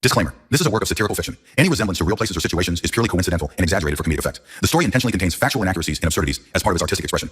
Disclaimer. This is a work of satirical fiction. Any resemblance to real places or situations is purely coincidental and exaggerated for comedic effect. The story intentionally contains factual inaccuracies and absurdities as part of its artistic expression.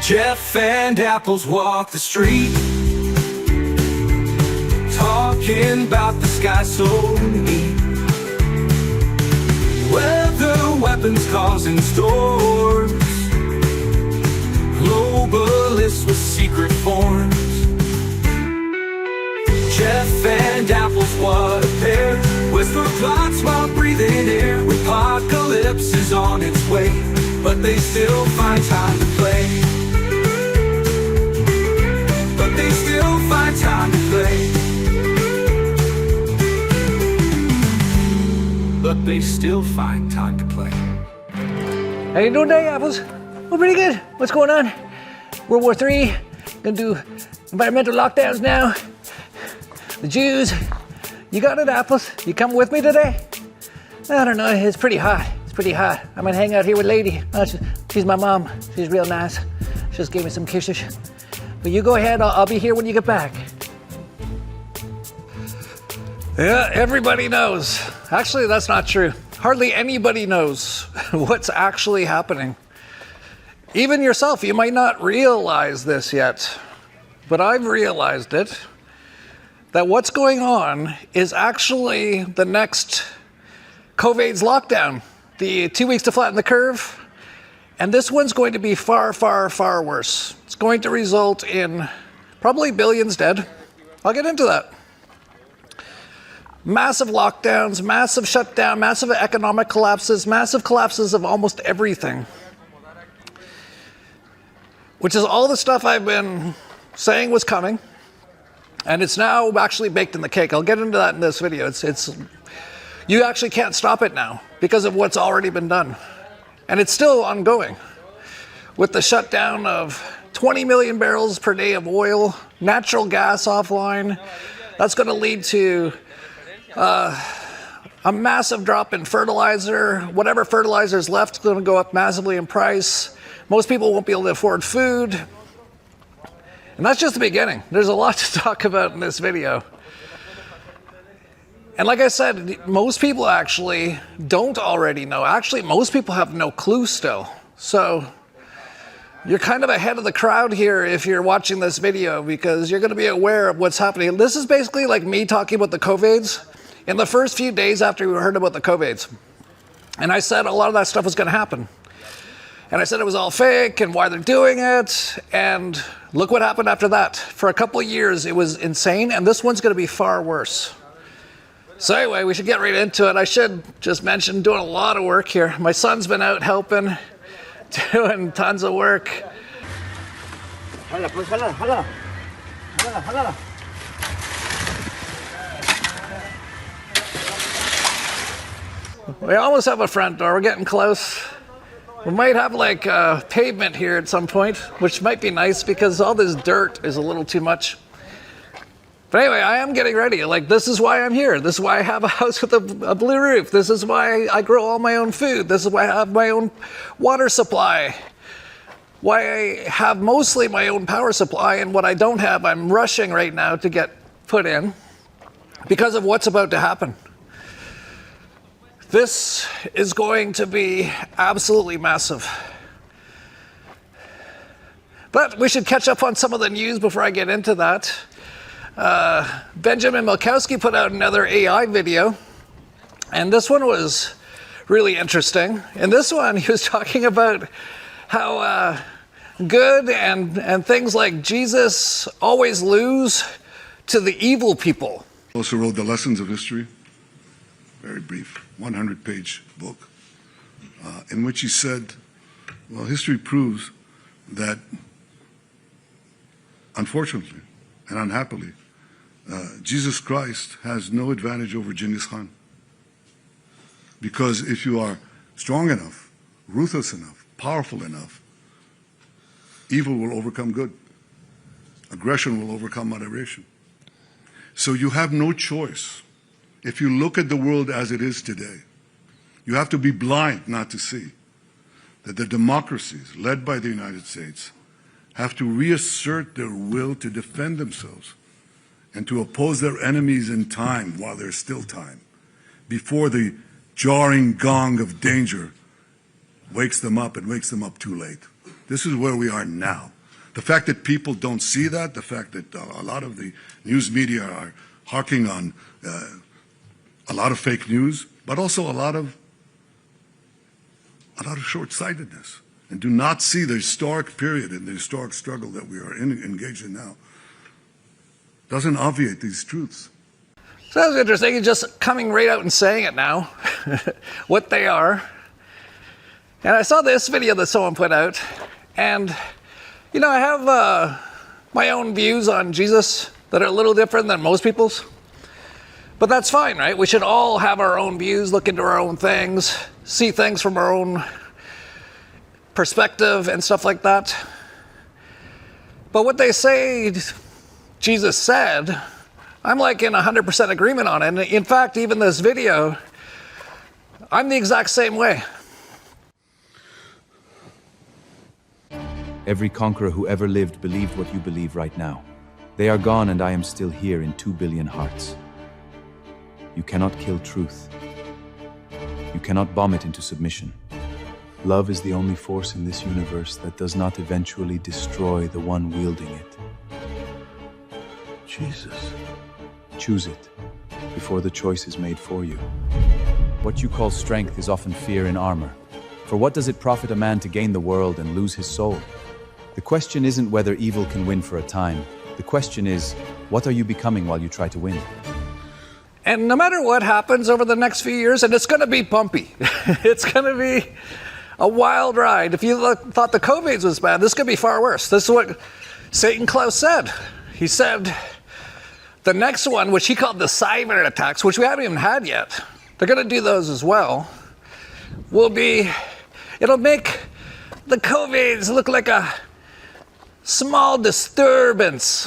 Jeff and Apples walk the street, talking about the sky so neat. Weather, weapons causing storms, globalists with secret forms. Jeff and Apples, what a pair, whisper plots while breathing air. Apocalypse is on its way, but they still find time to play. They still find time to play. But they still find time to play. How you doing today, Apples? Well, pretty good. What's going on? World War III. Gonna do environmental lockdowns now. The Jews. You got it, Apples? You coming with me today? I don't know. It's pretty hot. It's pretty hot. I'm gonna hang out here with Lady. She's my mom. She's real nice. She just gave me some kisses. But you go ahead, I'll be here when you get back. Yeah, everybody knows. Actually, that's not true. Hardly anybody knows what's actually happening. Even yourself, you might not realize this yet, but I've realized it, that what's going on is actually the next COVID's lockdown, the 2 weeks to flatten the curve. And this one's going to be far, far, far worse. It's going to result in probably billions dead. I'll get into that. Massive lockdowns, massive shutdown, massive economic collapses, massive collapses of almost everything. Which is all the stuff I've been saying was coming. And it's now actually baked in the cake. I'll get into that in this video. You actually can't stop it now because of what's already been done. And it's still ongoing with the shutdown of 20 million barrels per day of oil, natural gas offline. That's going to lead to a massive drop in fertilizer. Whatever fertilizer is left is going to go up massively in price. Most people won't be able to afford food. And that's just the beginning. There's a lot to talk about in this video. And like I said, most people actually don't already know. Actually, most people have no clue still. So you're kind of ahead of the crowd here if you're watching this video because you're going to be aware of what's happening. This is basically like me talking about the COVIDs in the first few days after we heard about the COVIDs. And I said a lot of that stuff was going to happen. And I said it was all fake and why they're doing it. And look what happened after that. For a couple of years, it was insane. And this one's going to be far worse. So anyway, we should get right into it. I should just mention doing a lot of work here. My son's been out helping, doing tons of work. We almost have a front door. We're getting close. We might have like a pavement here at some point, which might be nice because all this dirt is a little too much. But anyway, I am getting ready. Like, this is why I'm here. This is why I have a house with a blue roof. This is why I grow all my own food. This is why I have my own water supply. why I have mostly my own power supply, and what I don't have, I'm rushing right now to get put in because of what's about to happen. This is going to be absolutely massive. But we should catch up on some of the news before I get into that. Benjamin Milkowski put out another AI video, and this one was really interesting. In this one, he was talking about how good and things like Jesus always lose to the evil people. Also wrote The Lessons of History, very brief, 100-page book, in which he said, well, history proves that, unfortunately and unhappily, Jesus Christ has no advantage over Genghis Khan. Because if you are strong enough, ruthless enough, powerful enough, evil will overcome good. Aggression will overcome moderation. So you have no choice. If you look at the world as it is today, you have to be blind not to see that the democracies led by the United States have to reassert their will to defend themselves and to oppose their enemies in time while there's still time, before the jarring gong of danger wakes them up and wakes them up too late. This is where we are now. The fact that people don't see that, the fact that a lot of the news media are harking on a lot of fake news, but also a lot of short-sightedness, and do not see the historic period and the historic struggle that we are engaged in now, doesn't obviate these truths. So that was interesting. He's just coming right out and saying it now, what they are. And I saw this video that someone put out, and you know, I have my own views on Jesus that are a little different than most people's. But that's fine, right? We should all have our own views, look into our own things, see things from our own perspective and stuff like that. But what they say Jesus said, I'm like in 100% agreement on it. And in fact, even this video, I'm the exact same way. Every conqueror who ever lived believed what you believe right now. They are gone and I am still here in 2 billion hearts. You cannot kill truth. You cannot bomb it into submission. Love is the only force in this universe that does not eventually destroy the one wielding it. Jesus. Choose it before the choice is made for you. What you call strength is often fear in armor. For what does it profit a man to gain the world and lose his soul? The question isn't whether evil can win for a time. The question is, what are you becoming while you try to win? And no matter what happens over the next few years, and it's going to be bumpy. It's going to be a wild ride. If you thought the COVID was bad, this could be far worse. This is what Satan Klaus said. He said the next one, which he called the cyber attacks, which we haven't even had yet, they're going to do those as well, it'll make the COVIDs look like a small disturbance.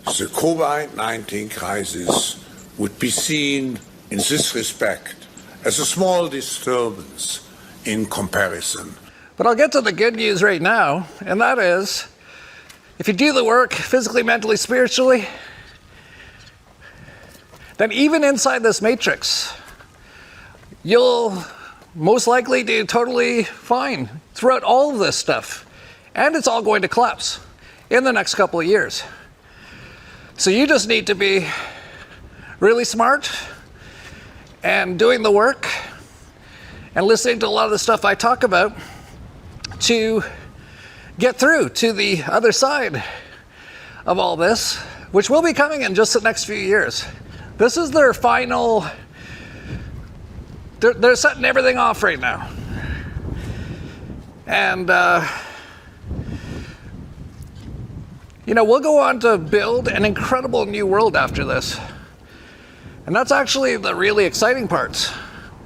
The COVID-19 crisis would be seen in this respect as a small disturbance in comparison. But I'll get to the good news right now, and that is, if you do the work physically, mentally, spiritually, then even inside this matrix, you'll most likely do totally fine throughout all of this stuff. And it's all going to collapse in the next couple of years. So you just need to be really smart and doing the work and listening to a lot of the stuff I talk about to get through to the other side of all this, which will be coming in just the next few years. This is their final, they're setting everything off right now. And, you know, we'll go on to build an incredible new world after this. And that's actually the really exciting parts.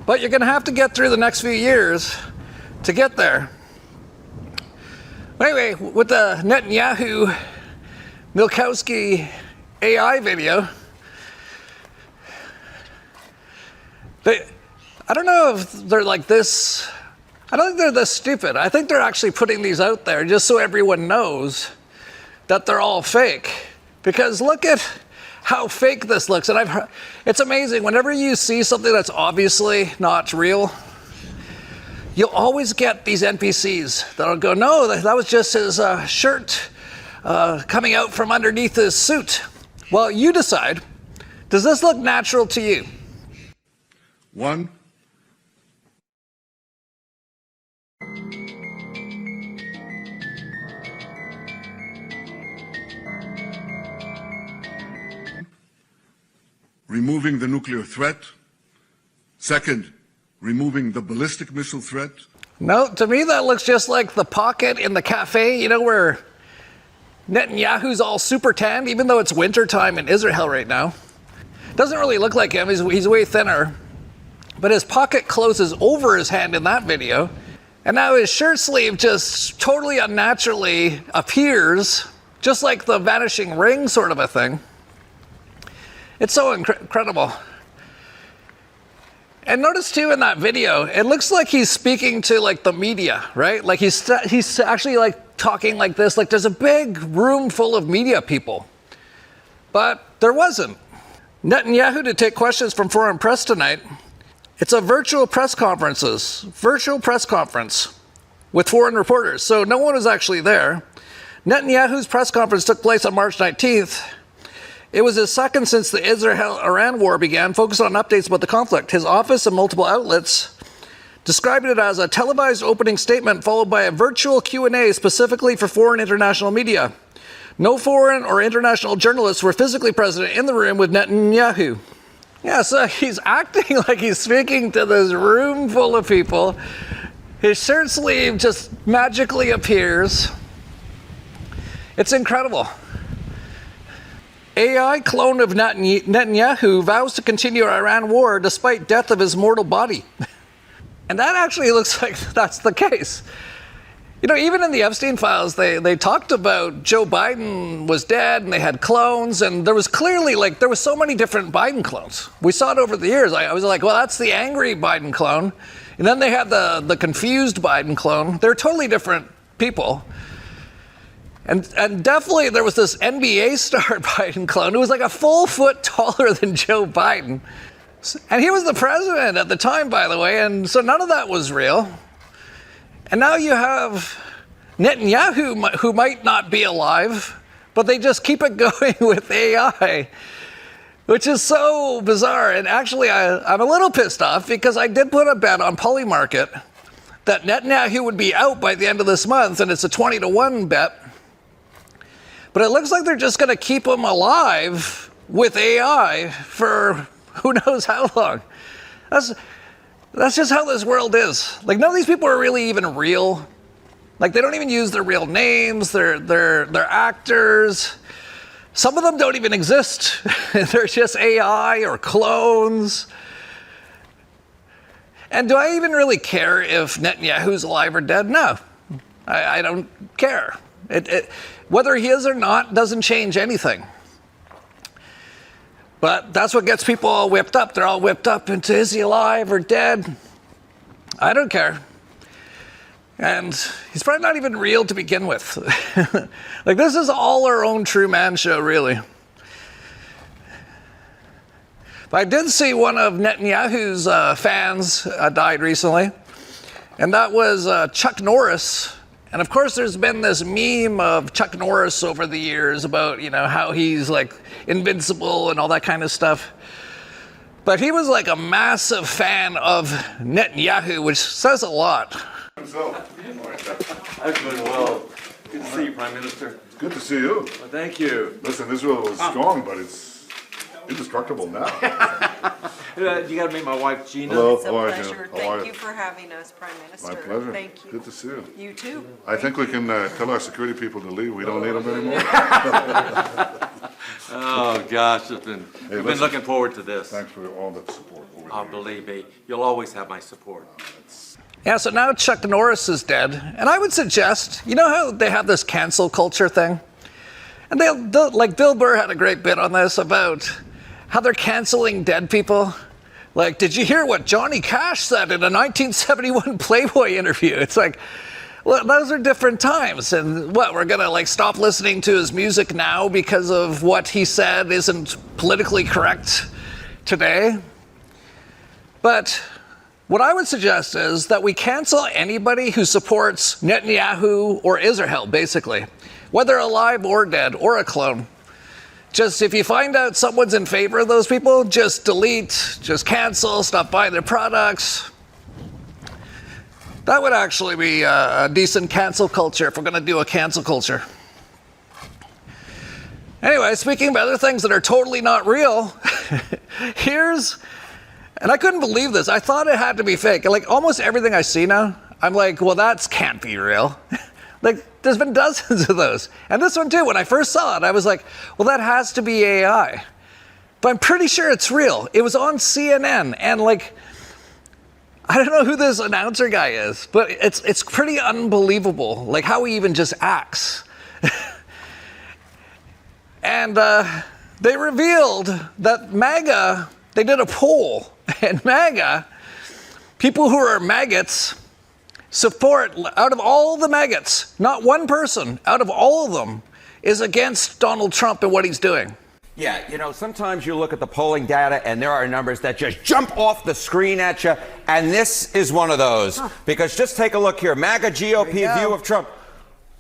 But you're going to have to get through the next few years to get there. Anyway, with the Netanyahu Milkowski AI video, I don't know if they're like this. I don't think they're this stupid. I think they're actually putting these out there just so everyone knows that they're all fake. Because look at how fake this looks. And it's amazing. Whenever you see something that's obviously not real, you'll always get these NPCs that'll go, no, that was just his shirt coming out from underneath his suit. Well, you decide, does this look natural to you? One, removing the nuclear threat. Second, removing the ballistic missile threat. No, to me that looks just like the pocket in the cafe, you know, where Netanyahu's all super tanned, even though it's wintertime in Israel right now. Doesn't really look like him, he's way thinner. But his pocket closes over his hand in that video. And now his shirt sleeve just totally unnaturally appears, just like the vanishing ring sort of a thing. It's so incredible. And notice too in that video, it looks like he's speaking to like the media, right? Like he's actually like talking like this, like there's a big room full of media people. But there wasn't. Netanyahu to take questions from foreign press tonight. It's a virtual press conference with foreign reporters. So no one was actually there. Netanyahu's press conference took place on March 19th. It was his second since the Israel-Iran war began, focused on updates about the conflict. His office and multiple outlets described it as a televised opening statement followed by a virtual Q&A specifically for foreign international media. No foreign or international journalists were physically present in the room with Netanyahu. Yeah, so he's acting like he's speaking to this room full of people. His shirt sleeve just magically appears. It's incredible. AI clone of Netanyahu vows to continue Iran war despite death of his mortal body. And that actually looks like that's the case. You know, even in the Epstein files, they talked about Joe Biden was dead and they had clones, and there was clearly like, there was so many different Biden clones. We saw it over the years. I was like, well, that's the angry Biden clone. And then they had the confused Biden clone. They're totally different people. And definitely there was this NBA star Biden clone who was like a full foot taller than Joe Biden. And he was the president at the time, by the way, and so none of that was real. And now you have Netanyahu, who might not be alive, but they just keep it going with AI, which is so bizarre. And actually, I'm a little pissed off because I did put a bet on Polymarket that Netanyahu would be out by the end of this month, and it's a 20-1 bet. But it looks like they're just going to keep him alive with AI for who knows how long. That's just how this world is. Like, none of these people are really even real. Like, they don't even use their real names. They're actors. Some of them don't even exist. They're just AI or clones. And do I even really care if Netanyahu's alive or dead? No, I don't care. Whether he is or not doesn't change anything. But that's what gets people all whipped up. They're all whipped up into, is he alive or dead? I don't care. And he's probably not even real to begin with. Like, this is all our own true man show, really. But I did see one of Netanyahu's fans died recently. And that was Chuck Norris. And of course, there's been this meme of Chuck Norris over the years about, you know, how he's like invincible and all that kind of stuff. But he was like a massive fan of Netanyahu, which says a lot. I'm doing well. Good to see you, Prime Minister. Good to see you. Well, thank you. Listen, Israel was strong, but it's indestructible now. You got to meet my wife, Gina. Hello, It's a how are you? pleasure. How are Thank you? you for having us, Prime Minister. My pleasure. Thank you. Good to see you. You too. I think we can tell our security people to leave. We don't need them anymore. Oh, gosh, we've been listen. looking forward to this. Thanks for all that support over Oh, there. believe me, you'll always have my support. Yeah, so now Chuck Norris is dead. And I would suggest, you know how they have this cancel culture thing? And they'll like Bill Burr had a great bit on this about how they're canceling dead people. Like, did you hear what Johnny Cash said in a 1971 Playboy interview? It's like, well, those are different times. And what, we're going to like stop listening to his music now because of what he said isn't politically correct today? But what I would suggest is that we cancel anybody who supports Netanyahu or Israel, basically, whether alive or dead or a clone. Just if you find out someone's in favor of those people, just delete, just cancel, stop buying their products. That would actually be a decent cancel culture if we're going to do a cancel culture. Anyway, speaking of other things that are totally not real, and I couldn't believe this. I thought it had to be fake. Like almost everything I see now, I'm like, well, that can't be real. Like there's been dozens of those. And this one too, when I first saw it, I was like, well, that has to be AI. But I'm pretty sure it's real. It was on CNN and like, I don't know who this announcer guy is, but it's pretty unbelievable, like how he even just acts. And they revealed that MAGA, they did a poll, and MAGA, people who are maggots, support, out of all the maggots, not one person, out of all of them, is against Donald Trump and what he's doing. Yeah, you know, sometimes you look at the polling data and there are numbers that just jump off the screen at you, and this is one of those. Because just take a look here. MAGA GOP view of Trump.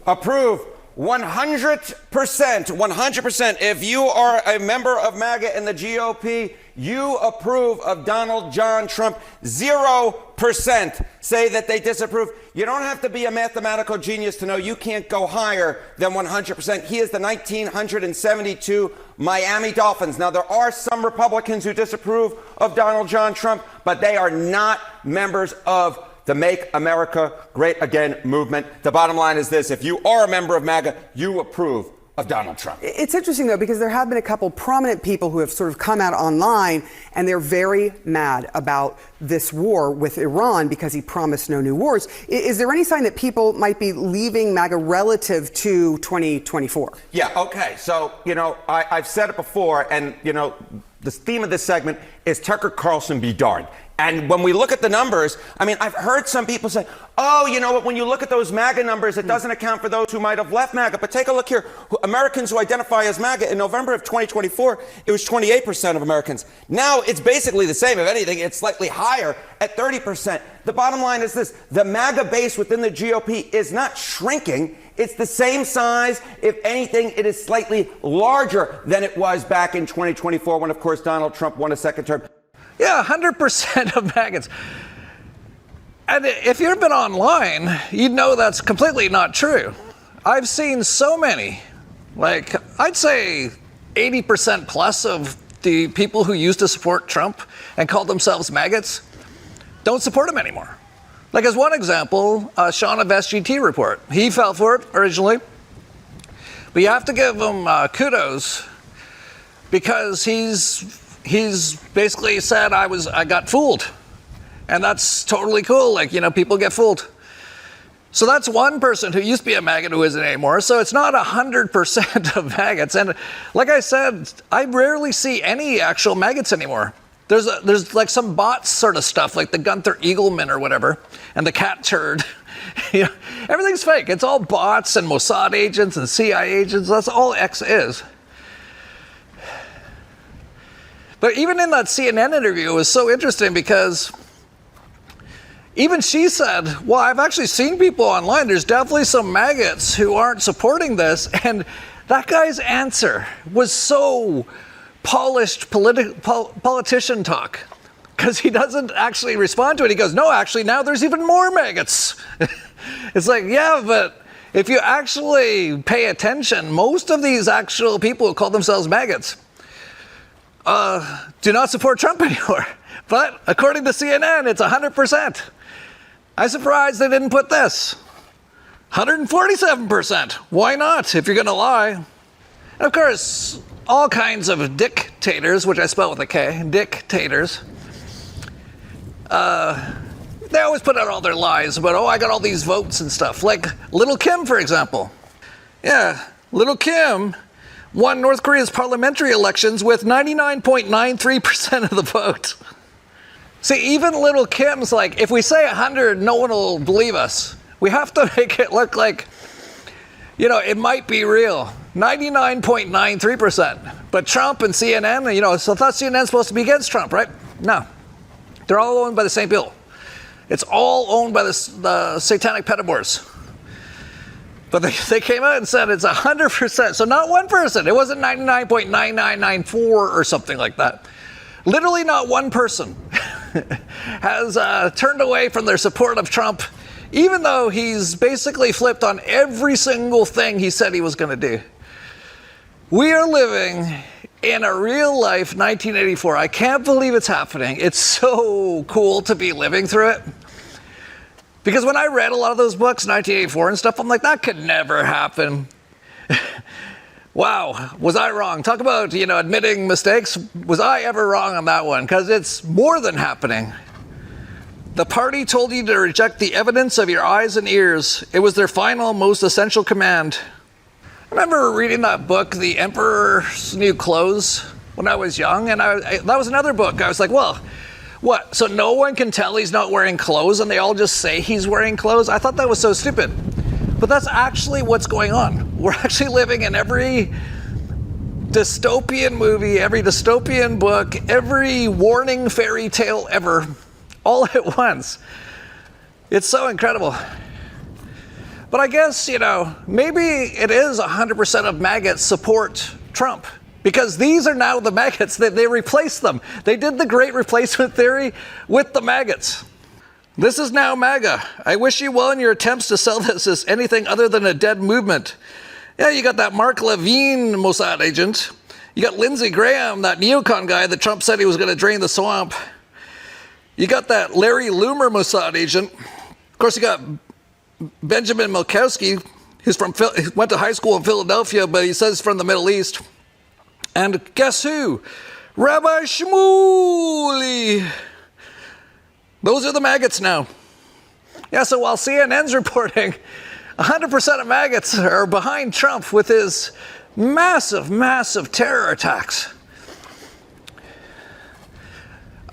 Approve 100%. 100%. If you are a member of MAGA in the GOP, you approve of Donald John Trump. 0% say that they disapprove. You don't have to be a mathematical genius to know you can't go higher than 100%. He is the 1972 Miami Dolphins. Now, there are some Republicans who disapprove of Donald John Trump, but they are not members of the Make America Great Again movement. The bottom line is this: if you are a member of MAGA, you approve of Donald Trump. It's interesting, though, because there have been a couple prominent people who have sort of come out online, and they're very mad about this war with Iran because he promised no new wars. Is there any sign that people might be leaving MAGA relative to 2024? Yeah, okay. So, you know, I've said it before, and, you know, the theme of this segment is Tucker Carlson be darned. And when we look at the numbers, I mean, I've heard some people say, oh, you know what, when you look at those MAGA numbers, it doesn't account for those who might have left MAGA. But take a look here. Americans who identify as MAGA, in November of 2024, it was 28% of Americans. Now it's basically the same. If anything, it's slightly higher at 30%. The bottom line is this: the MAGA base within the GOP is not shrinking. It's the same size. If anything, it is slightly larger than it was back in 2024 when, of course, Donald Trump won a second term. Yeah, 100% of maggots. And if you've been online, you'd know that's completely not true. I've seen so many, like I'd say 80% plus of the people who used to support Trump and called themselves maggots don't support him anymore. Like as one example, Sean of SGT report. He fell for it originally, but you have to give him kudos because he's basically said I got fooled, and that's totally cool. Like, you know, people get fooled. So that's one person who used to be a maggot who isn't anymore. So it's not 100% of maggots. And like I said, I rarely see any actual maggots anymore. There's like some bots sort of stuff, like the Gunther Eagleman or whatever, and the cat turd. You know, everything's fake. It's all bots and Mossad agents and CIA agents. That's all X is. But even in that CNN interview, it was so interesting because even she said, well, I've actually seen people online. There's definitely some maggots who aren't supporting this. And that guy's answer was so polished politician talk, because he doesn't actually respond to it. He goes, no, actually, now there's even more maggots. It's like, yeah, but if you actually pay attention, most of these actual people who call themselves maggots do not support Trump anymore. But according to CNN, it's 100%. I'm surprised they didn't put this. 147%. Why not, if you're going to lie? And of course, all kinds of dictators, which I spell with a K, dictators, they always put out all their lies about, oh, I got all these votes and stuff. Like Lil Kim, for example. Yeah, Lil Kim won North Korea's parliamentary elections with 99.93% of the vote. See, even Lil Kim's like, if we say 100, no one will believe us. We have to make it look like, you know, it might be real. 99.93%. But Trump and CNN, you know, so I thought CNN's supposed to be against Trump, right? No. They're all owned by the same people. It's all owned by the satanic pedivores. But they came out and said it's 100%. So not one person. It wasn't 99.9994 or something like that. Literally not one person has turned away from their support of Trump, even though he's basically flipped on every single thing he said he was going to do. We are living in a real life 1984. I can't believe it's happening. It's so cool to be living through it. Because when I read a lot of those books, 1984 and stuff, I'm like, that could never happen. Wow, was I wrong? Talk about, you know, admitting mistakes. Was I ever wrong on that one? Because it's more than happening. The party told you to reject the evidence of your eyes and ears. It was their final, most essential command. I remember reading that book, The Emperor's New Clothes, when I was young, and that was another book. I was like, well, what? So no one can tell he's not wearing clothes and they all just say he's wearing clothes? I thought that was so stupid. But that's actually what's going on. We're actually living in every dystopian movie, every dystopian book, every warning fairy tale ever, all at once. It's so incredible. But I guess, you know, maybe it is 100% of maggots support Trump. Because these are now the maggots. They replaced them. They did the great replacement theory with the maggots. This is now MAGA. I wish you well in your attempts to sell this as anything other than a dead movement. Yeah, you got that Mark Levine Mossad agent. You got Lindsey Graham, that neocon guy that Trump said he was going to drain the swamp. You got that Larry Loomer Mossad agent. Of course, you got Benjamin Milkowski, who's he went to high school in Philadelphia, but he says he's from the Middle East. And guess who? Rabbi Shmuley. Those are the maggots now. Yeah, so while CNN's reporting 100% of maggots are behind Trump with his massive, massive terror attacks.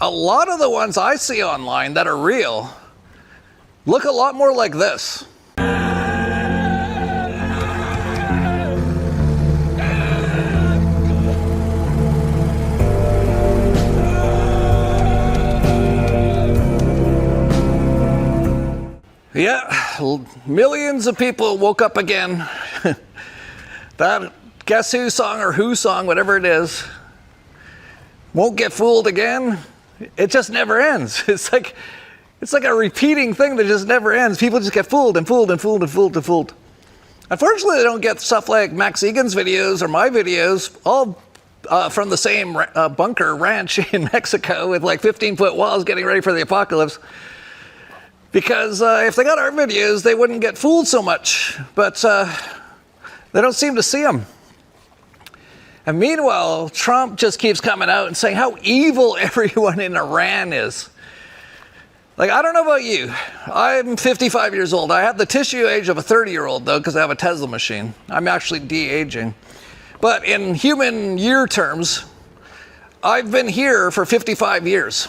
A lot of the ones I see online that are real look a lot more like this. Yeah, millions of people woke up again. That Guess Who song or Who song, whatever it is, won't get fooled again. It just never ends. It's like a repeating thing that just never ends. People just get fooled and fooled and fooled and fooled and fooled. Unfortunately, they don't get stuff like Max Egan's videos or my videos, all from the same bunker ranch in Mexico with like 15-foot walls getting ready for the apocalypse. Because if they got our videos, they wouldn't get fooled so much. But they don't seem to see them. And meanwhile, Trump just keeps coming out and saying how evil everyone in Iran is. Like, I don't know about you. I'm 55 years old. I have the tissue age of a 30-year-old, though, because I have a Tesla machine. I'm actually de-aging. But in human year terms, I've been here for 55 years.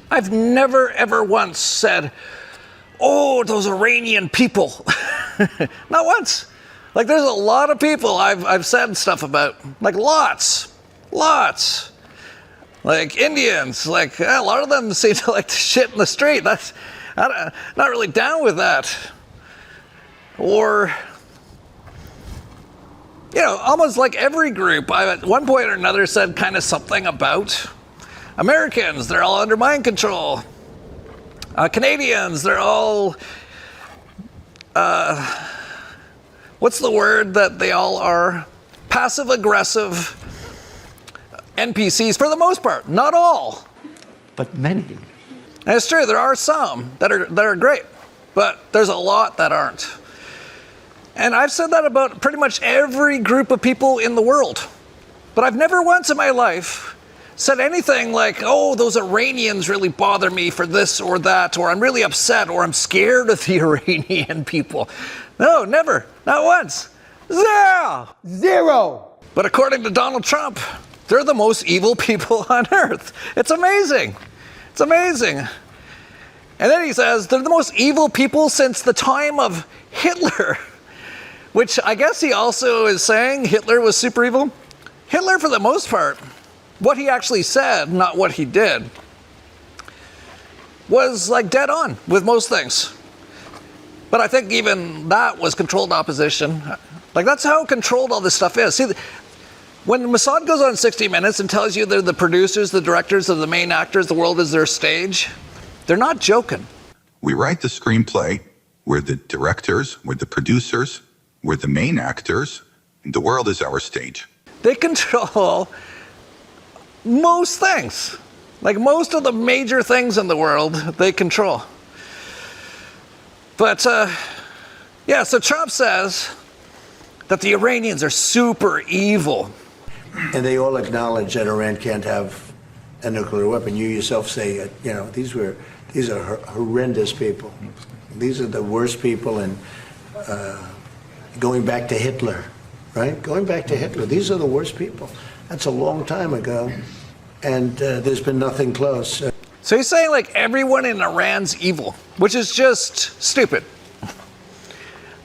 I've never, ever once said, oh, those Iranian people. Not once. Like, there's a lot of people I've said stuff about. Like, lots. Like, Indians. Like, a lot of them seem to like to shit in the street. That's not really down with that. Or, you know, almost like every group, I at one point or another said kind of something about. Americans, they're all under mind control. Canadians, they're all, what's the word that they all are? Passive-aggressive NPCs for the most part. Not all. But many. And it's true, there are some that are great, but there's a lot that aren't. And I've said that about pretty much every group of people in the world. But I've never once in my life said anything like, oh, those Iranians really bother me for this or that, or I'm really upset, or I'm scared of the Iranian people. No, never. Not once. Zero. But according to Donald Trump, they're the most evil people on earth. It's amazing. It's amazing. And then he says they're the most evil people since the time of Hitler, which I guess he also is saying Hitler was super evil. Hitler, for the most part, what he actually said, not what he did, was like dead on with most things. But I think even that was controlled opposition. Like, that's how controlled all this stuff is. See, when Mossad goes on 60 Minutes and tells you they're the producers, the directors, of the main actors, the world is their stage, they're not joking. We write the screenplay, we're the directors, we're the producers, we're the main actors, and the world is our stage. They control most things. Like, most of the major things in the world, they control. But, yeah, so Trump says that the Iranians are super evil. And they all acknowledge that Iran can't have a nuclear weapon. You yourself say, you know, these are horrendous people. These are the worst people, and going back to Hitler, right? Going back to Hitler, these are the worst people. That's a long time ago, and there's been nothing close. So he's saying, like, everyone in Iran's evil, which is just stupid.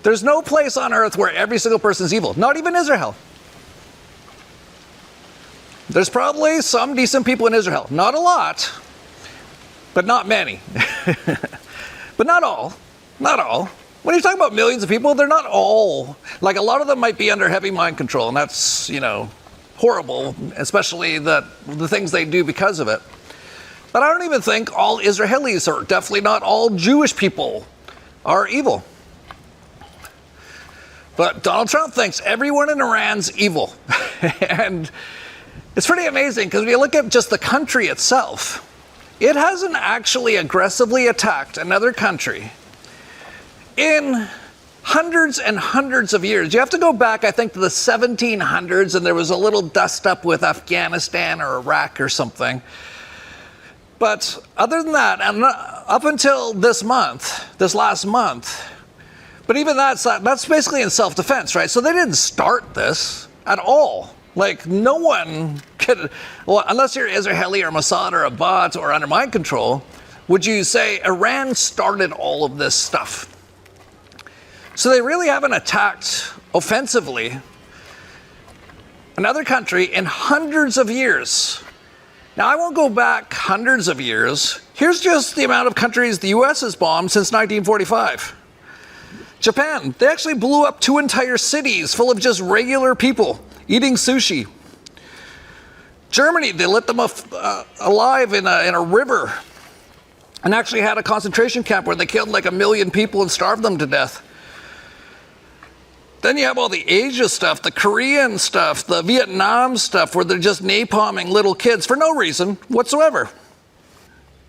There's no place on earth where every single person's evil, not even Israel. There's probably some decent people in Israel. Not a lot, but not many. But not all. Not all. When you talk about millions of people, they're not all. Like, a lot of them might be under heavy mind control, and that's, you know, horrible, especially the things they do because of it. But I don't even think all Israelis, or definitely not all Jewish people, are evil. But Donald Trump thinks everyone in Iran's evil. And it's pretty amazing, because when you look at just the country itself, it hasn't actually aggressively attacked another country in hundreds and hundreds of years. You have to go back, I think, to the 1700s, and there was a little dust up with Afghanistan or Iraq or something. But other than that, and up until this last month, but even that's basically in self-defense, right? So they didn't start this at all. Like, no one could, well, unless you're Israeli or Mossad or a bot or under mind control, would you say Iran started all of this stuff? So they really haven't attacked offensively another country in hundreds of years. Now, I won't go back hundreds of years. Here's just the amount of countries the U.S. has bombed since 1945. Japan, they actually blew up 2 entire cities full of just regular people eating sushi. Germany, they lit them alive in a river and actually had a concentration camp where they killed like 1 million people and starved them to death. Then you have all the Asia stuff, the Korean stuff, the Vietnam stuff, where they're just napalming little kids for no reason whatsoever.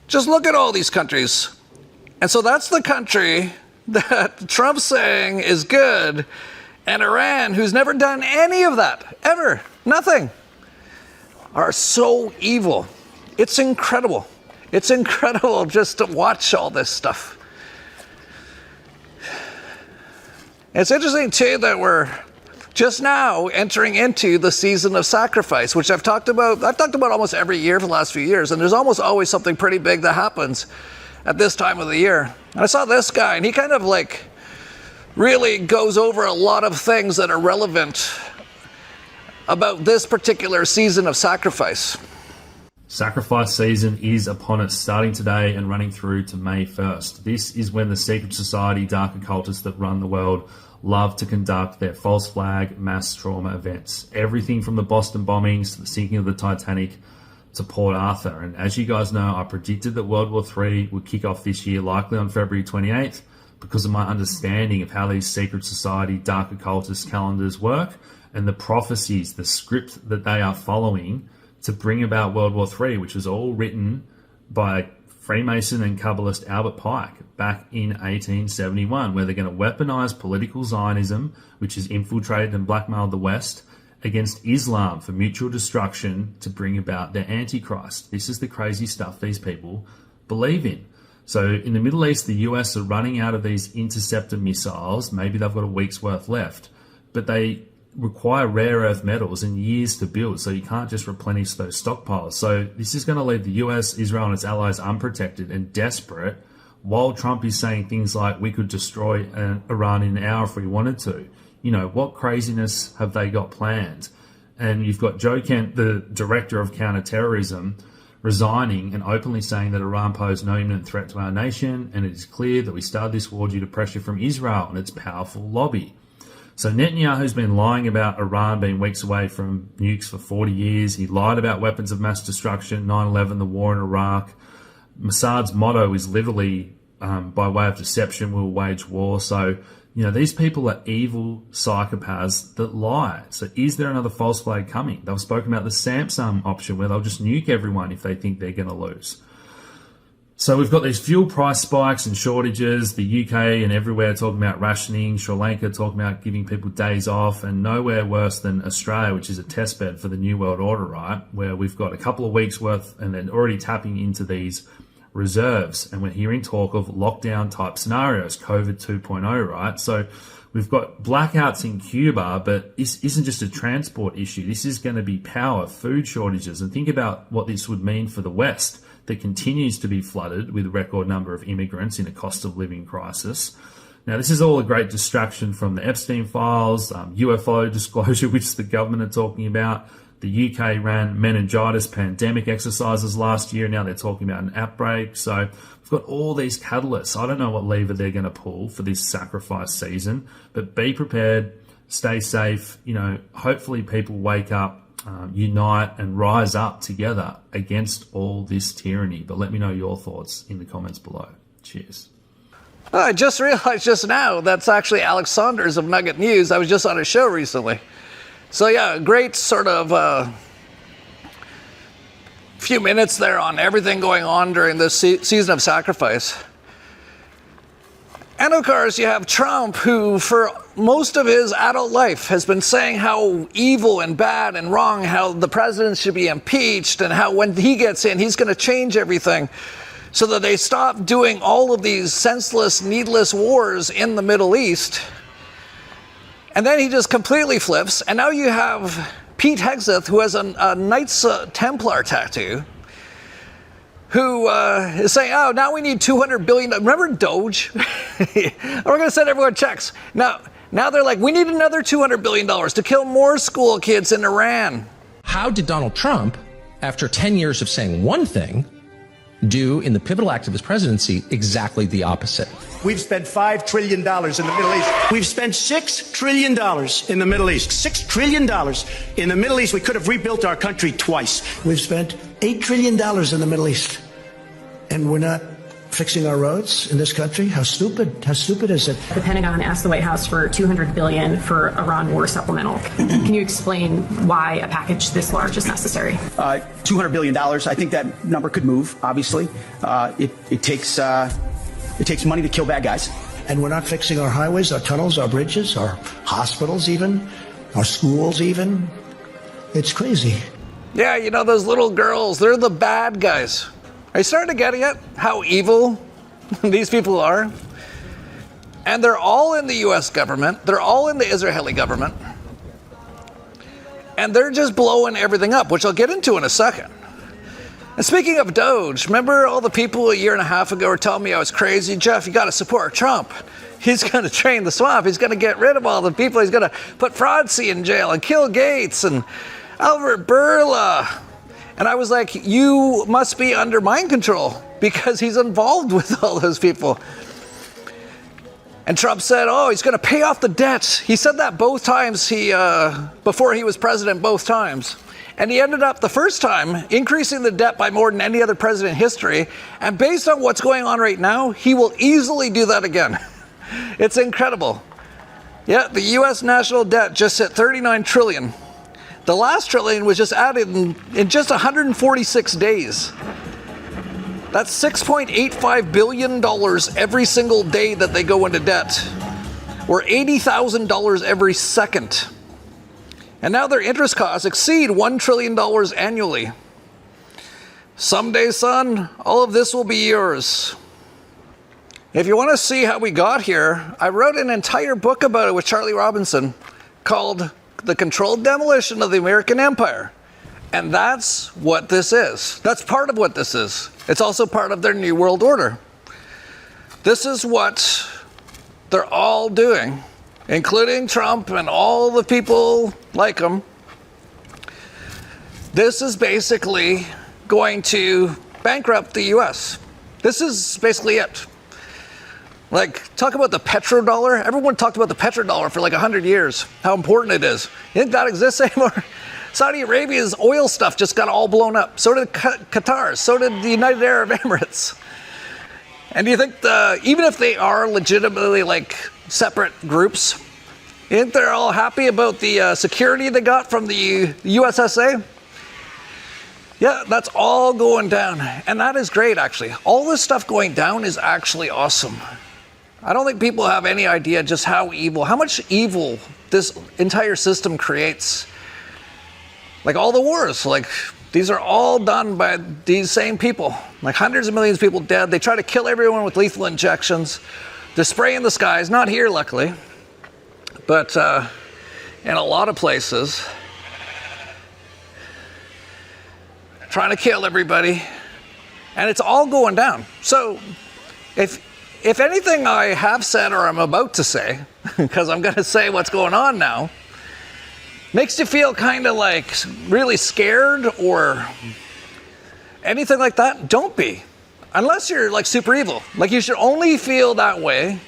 Just look at all these countries. And so that's the country that Trump's saying is good, and Iran, who's never done any of that, ever, nothing, are so evil. It's incredible. It's incredible just to watch all this stuff. It's interesting, too, that we're just now entering into the season of sacrifice, which I've talked about almost every year for the last few years, and there's almost always something pretty big that happens at this time of the year. And I saw this guy, and he kind of like really goes over a lot of things that are relevant about this particular season of sacrifice. Sacrifice season is upon us, starting today and running through to May 1st. This is when the secret society, dark occultists that run the world love to conduct their false flag mass trauma events. Everything from the Boston bombings to the sinking of the Titanic to Port Arthur. And as you guys know, I predicted that World War III would kick off this year, likely on February 28th, because of my understanding of how these secret society, dark occultist calendars work and the prophecies, the script that they are following to bring about World War III, which was all written by Freemason and Kabbalist Albert Pike back in 1871, where they're going to weaponize political Zionism, which has infiltrated and blackmailed the West, against Islam for mutual destruction to bring about their Antichrist. This is the crazy stuff these people believe in. So in the Middle East, the US are running out of these interceptor missiles. Maybe they've got a week's worth left, but they require rare earth metals and years to build, so you can't just replenish those stockpiles. So this is going to leave the US, Israel, and its allies unprotected and desperate, while Trump is saying things like we could destroy Iran in an hour if we wanted to. You know, what craziness have they got planned? And you've got Joe Kent, the director of counterterrorism, resigning and openly saying that Iran posed no imminent threat to our nation, and it is clear that we started this war due to pressure from Israel and its powerful lobby. So Netanyahu's been lying about Iran being weeks away from nukes for 40 years. He lied about weapons of mass destruction, 9/11, the war in Iraq. Mossad's motto is literally, by way of deception, we'll wage war. So, you know, these people are evil psychopaths that lie. So is there another false flag coming? They've spoken about the Samsung option where they'll just nuke everyone if they think they're going to lose. So we've got these fuel price spikes and shortages, the UK and everywhere talking about rationing, Sri Lanka talking about giving people days off, and nowhere worse than Australia, which is a testbed for the New World Order, right? Where we've got a couple of weeks worth and then already tapping into these reserves, and we're hearing talk of lockdown type scenarios, COVID 2.0, right? So we've got blackouts in Cuba, but this isn't just a transport issue. This is going to be power, food shortages, and think about what this would mean for the West that continues to be flooded with a record number of immigrants in a cost of living crisis. Now, this is all a great distraction from the Epstein files, UFO disclosure, which the government are talking about. The UK ran meningitis pandemic exercises last year. Now they're talking about an outbreak. So we've got all these catalysts. I don't know what lever they're going to pull for this sacrifice season, but be prepared, stay safe. You know, hopefully people wake up, unite and rise up together against all this tyranny. But let me know your thoughts in the comments below. Cheers. I just realized just now that's actually Alex Saunders of Nugget News. I was just on a show recently. So yeah, great sort of few minutes there on everything going on during this season of sacrifice. And of course, you have Trump, who for most of his adult life has been saying how evil and bad and wrong, how the president should be impeached, and how when he gets in, he's going to change everything so that they stop doing all of these senseless, needless wars in the Middle East. And then he just completely flips, and now you have Pete Hegseth, who has a Knights Templar tattoo, who is saying, oh, now we need $200 billion. Remember Doge? We're going to send everyone checks. Now they're like, we need another $200 billion to kill more school kids in Iran. How did Donald Trump, after 10 years of saying one thing, do in the pivotal act of his presidency exactly the opposite? We've spent $5 trillion in the Middle East. We've spent $6 trillion in the Middle East. $6 trillion in the Middle East. We could have rebuilt our country twice. We've spent $8 trillion in the Middle East. And we're not fixing our roads in this country? How stupid is it? The Pentagon asked the White House for $200 billion for Iran war supplemental. Can you explain why a package this large is necessary? $200 billion. I think that number could move, obviously. It takes money to kill bad guys. And we're not fixing our highways, our tunnels, our bridges, our hospitals even, our schools even. It's crazy. Yeah, you know, those little girls, they're the bad guys. Are you starting to get it? How evil these people are? And they're all in the U.S. government. They're all in the Israeli government. And they're just blowing everything up, which I'll get into in a second. And speaking of Doge, remember all the people a year and a half ago were telling me I was crazy? Jeff, you got to support Trump. He's going to drain the swamp. He's going to get rid of all the people. He's going to put Fraudzy in jail and kill Gates and Albert Bourla. And I was like, you must be under mind control because he's involved with all those people. And Trump said, oh, he's going to pay off the debt. He said that both times before he was president, both times. And he ended up the first time increasing the debt by more than any other president in history. And based on what's going on right now, he will easily do that again. It's incredible. Yeah, the U.S. national debt just hit $39 trillion. The last trillion was just added in just 146 days. That's $6.85 billion every single day that they go into debt, or $80,000 every second. And now their interest costs exceed $1 trillion annually. Someday, son, all of this will be yours. If you want to see how we got here, I wrote an entire book about it with Charlie Robinson called the controlled demolition of the American empire. And that's what this is. That's part of what this is. It's also part of their New World Order. This is what they're all doing, including Trump and all the people like him. This is basically going to bankrupt the US. This is basically it. Like, talk about the petrodollar. Everyone talked about the petrodollar for like 100 years, how important it is. You think that exists anymore? Saudi Arabia's oil stuff just got all blown up. So did Qatar. So did the United Arab Emirates. And do you think even if they are legitimately like separate groups, you think they're all happy about the security they got from the USSA? Yeah, that's all going down. And that is great, actually. All this stuff going down is actually awesome. I don't think people have any idea just how much evil this entire system creates. Like all the wars, like these are all done by these same people. Like hundreds of millions of people dead. They try to kill everyone with lethal injections. They're spraying the skies, not here luckily, but in a lot of places. Trying to kill everybody. And it's all going down. So if anything I have said or I'm about to say, because I'm going to say what's going on now, makes you feel kind of like really scared or anything like that, don't be. Unless you're like super evil. Like you should only feel that way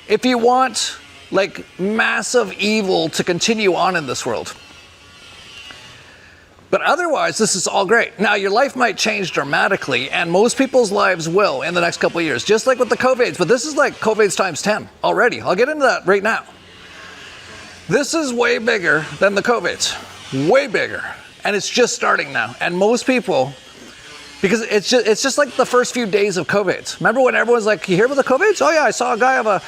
if you want like massive evil to continue on in this world. But otherwise, this is all great. Now, your life might change dramatically, and most people's lives will in the next couple of years, just like with the COVIDs. But this is like COVIDs times 10 already. I'll get into that right now. This is way bigger than the COVIDs, way bigger. And it's just starting now. And most people, because it's just like the first few days of COVIDs. Remember when everyone's like, you hear about the COVIDs? Oh yeah, I saw a guy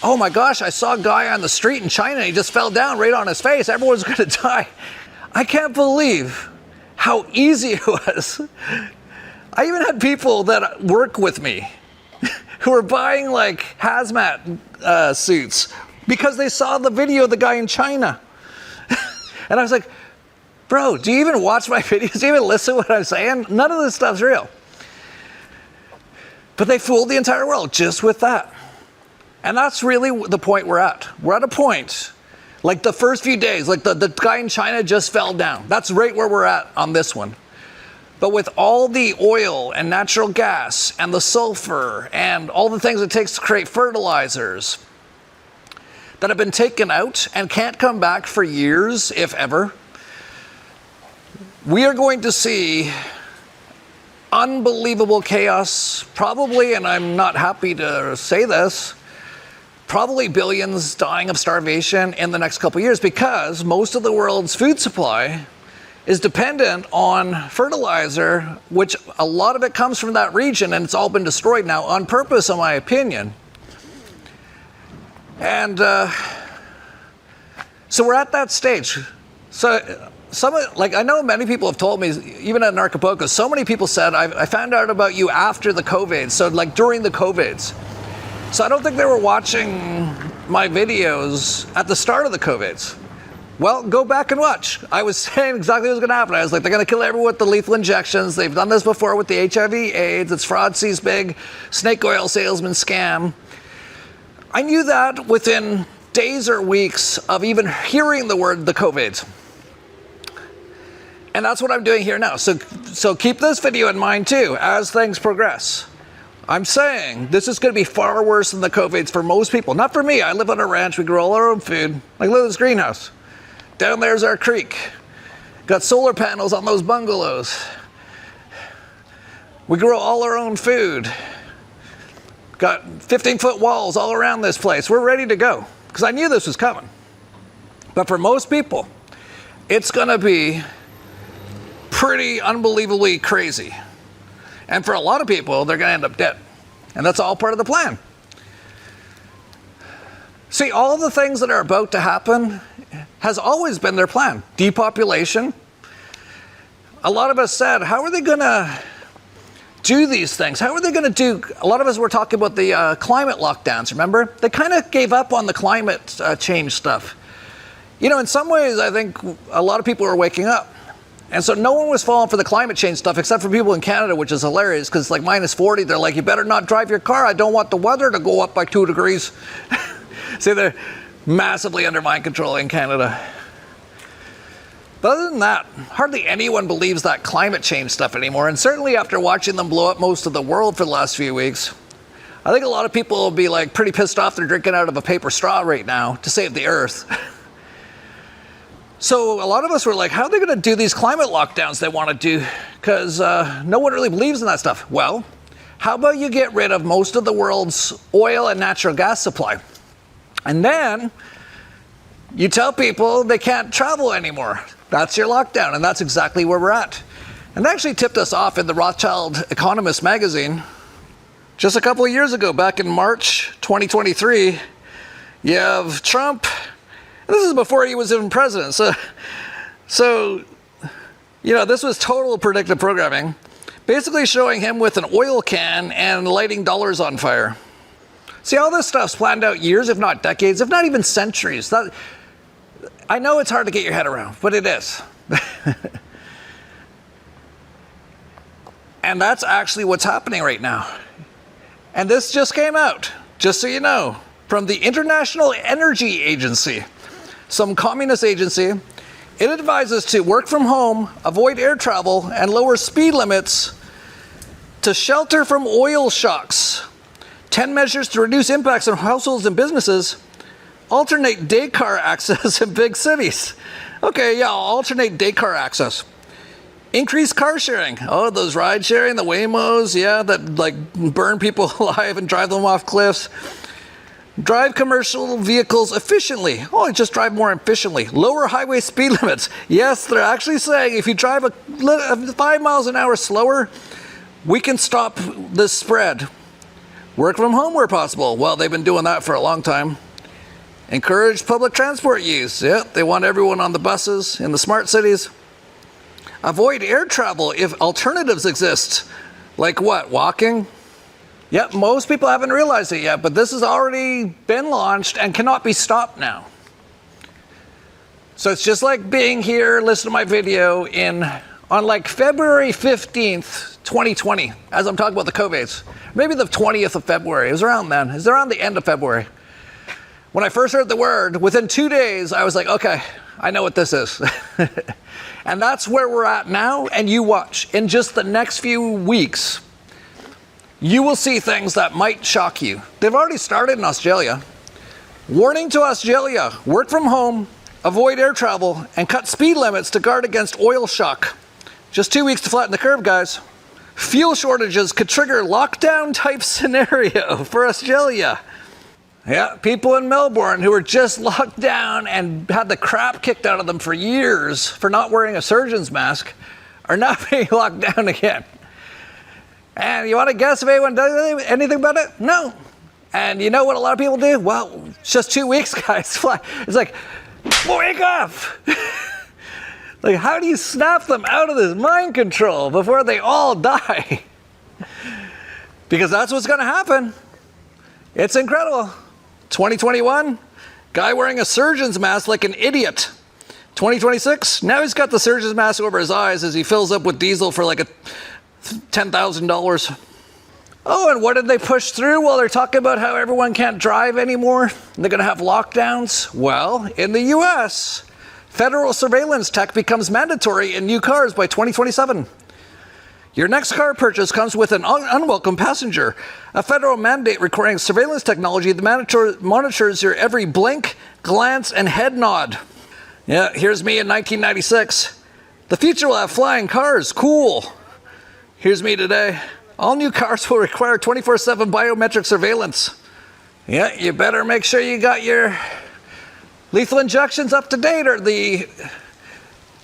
oh my gosh, I saw a guy on the street in China. He just fell down right on his face. Everyone's going to die. I can't believe how easy it was. I even had people that work with me who were buying like hazmat suits because they saw the video of the guy in China. And I was like, bro, do you even watch my videos? Do you even listen to what I'm saying? None of this stuff's real. But they fooled the entire world just with that. And that's really the point we're at. We're at a point, like the first few days, like the guy in China just fell down. That's right where we're at on this one. But with all the oil and natural gas and the sulfur and all the things it takes to create fertilizers that have been taken out and can't come back for years, if ever, we are going to see unbelievable chaos, probably, and I'm not happy to say this, probably billions dying of starvation in the next couple of years because most of the world's food supply is dependent on fertilizer, which a lot of it comes from that region, and it's all been destroyed now on purpose, in my opinion. And so we're at that stage. So I know many people have told me, even at Narcopoco, so many people said, I found out about you after the COVID, so like during the COVIDs. So I don't think they were watching my videos at the start of the COVIDs. Well, go back and watch. I was saying exactly what was going to happen. I was like, they're going to kill everyone with the lethal injections. They've done this before with the HIV/AIDS. It's fraudsy's big snake oil salesman scam. I knew that within days or weeks of even hearing the word the COVID. And that's what I'm doing here now. So keep this video in mind too as things progress. I'm saying this is going to be far worse than the COVIDs for most people. Not for me. I live on a ranch. We grow all our own food. Like, look at this greenhouse. Down there's our creek. Got solar panels on those bungalows. We grow all our own food. Got 15-foot walls all around this place. We're ready to go because I knew this was coming. But for most people, it's going to be pretty unbelievably crazy. And for a lot of people, they're going to end up dead. And that's all part of the plan. See, all the things that are about to happen has always been their plan. Depopulation. A lot of us said, how are they going to do these things? How are they going to do? A lot of us were talking about the climate lockdowns, remember? They kind of gave up on the climate change stuff. You know, in some ways, I think a lot of people are waking up. And so no one was falling for the climate change stuff except for people in Canada, which is hilarious because like minus 40, they're like, you better not drive your car. I don't want the weather to go up by 2 degrees. See, they're massively under mind control in Canada. But other than that, hardly anyone believes that climate change stuff anymore. And certainly after watching them blow up most of the world for the last few weeks, I think a lot of people will be like pretty pissed off they're drinking out of a paper straw right now to save the earth. So a lot of us were like, how are they going to do these climate lockdowns they want to do? Because no one really believes in that stuff. Well, how about you get rid of most of the world's oil and natural gas supply? And then you tell people they can't travel anymore. That's your lockdown, and that's exactly where we're at. And they actually tipped us off in the Rothschild Economist magazine just a couple of years ago, back in March 2023. You have Trump. This is before he was even president. So, you know, this was total predictive programming, basically showing him with an oil can and lighting dollars on fire. See, all this stuff's planned out years, if not decades, if not even centuries. I know it's hard to get your head around, but it is. And that's actually what's happening right now. And this just came out, just so you know, from the International Energy Agency. Some communist agency. It advises to work from home, avoid air travel, and lower speed limits to shelter from oil shocks. 10 measures to reduce impacts on households and businesses. Alternate day car access in big cities. Okay, yeah, I'll alternate day car access. Increase car sharing. Oh, those ride sharing, the Waymos, yeah, that like burn people alive and drive them off cliffs. Drive commercial vehicles efficiently. Oh, just drive more efficiently. Lower highway speed limits. Yes, they're actually saying if you drive 5 miles an hour slower, we can stop this spread. Work from home where possible. Well, they've been doing that for a long time. Encourage public transport use. Yeah, they want everyone on the buses in the smart cities. Avoid air travel if alternatives exist. Like what? Walking? Yep, most people haven't realized it yet, but this has already been launched and cannot be stopped now. So it's just like being here, listen to my video on like February 15th, 2020, as I'm talking about the COVIDs. Maybe the 20th of February. It was around then. It was around the end of February. When I first heard the word, within 2 days, I was like, okay, I know what this is. And that's where we're at now. And you watch, in just the next few weeks, you will see things that might shock you. They've already started in Australia. Warning to Australia, work from home, avoid air travel, and cut speed limits to guard against oil shock. Just 2 weeks to flatten the curve, guys. Fuel shortages could trigger lockdown type scenario for Australia. Yeah, people in Melbourne who were just locked down and had the crap kicked out of them for years for not wearing a surgeon's mask are now being locked down again. And you want to guess if anyone does anything about it? No. And you know what a lot of people do? Well, it's just 2 weeks, guys. It's like, wake up! Like, how do you snap them out of this mind control before they all die? Because that's what's going to happen. It's incredible. 2021, guy wearing a surgeon's mask like an idiot. 2026, now he's got the surgeon's mask over his eyes as he fills up with diesel for like $10,000. Oh, and what did they push through? Well, they're talking about how everyone can't drive anymore. They're going to have lockdowns. Well, in the US, federal surveillance tech becomes mandatory in new cars by 2027. Your next car purchase comes with an unwelcome passenger. A federal mandate requiring surveillance technology that monitors your every blink, glance, and head nod. Yeah, here's me in 1996. The future will have flying cars. Cool. Here's me today. All new cars will require 24/7 biometric surveillance. Yeah, you better make sure you got your lethal injections up to date or the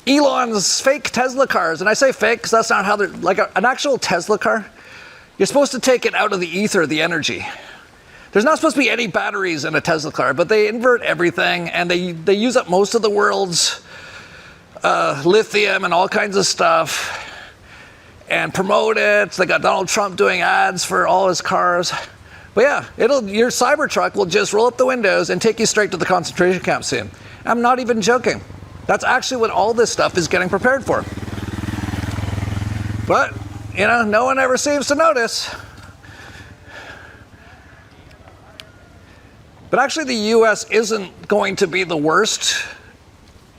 Elon's fake Tesla cars. And I say fake because that's not how they're, like an actual Tesla car, you're supposed to take it out of the ether, the energy. There's not supposed to be any batteries in a Tesla car, but they invert everything and they use up most of the world's lithium and all kinds of stuff and promote it. They got Donald Trump doing ads for all his cars. But yeah, your Cybertruck will just roll up the windows and take you straight to the concentration camp scene. I'm not even joking. That's actually what all this stuff is getting prepared for. But, you know, no one ever seems to notice. But actually the US isn't going to be the worst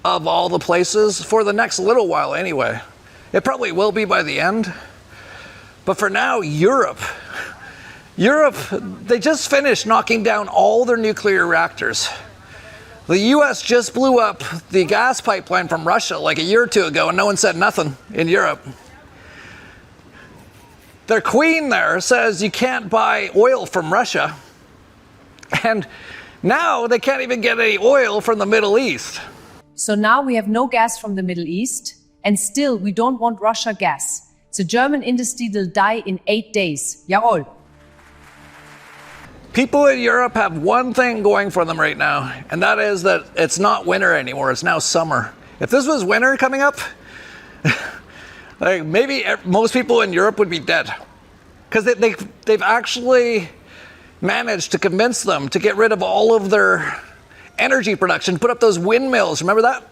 of all the places for the next little while anyway. It probably will be by the end. But for now, Europe, they just finished knocking down all their nuclear reactors. The US just blew up the gas pipeline from Russia like a year or two ago, and no one said nothing in Europe. Their queen there says you can't buy oil from Russia. And now they can't even get any oil from the Middle East. So now we have no gas from the Middle East, and still we don't want Russia gas. The German industry will die in 8 days. Jawohl. People in Europe have one thing going for them right now, and that is that it's not winter anymore, it's now summer. If this was winter coming up, like maybe most people in Europe would be dead. Because they've actually managed to convince them to get rid of all of their energy production, put up those windmills, remember that?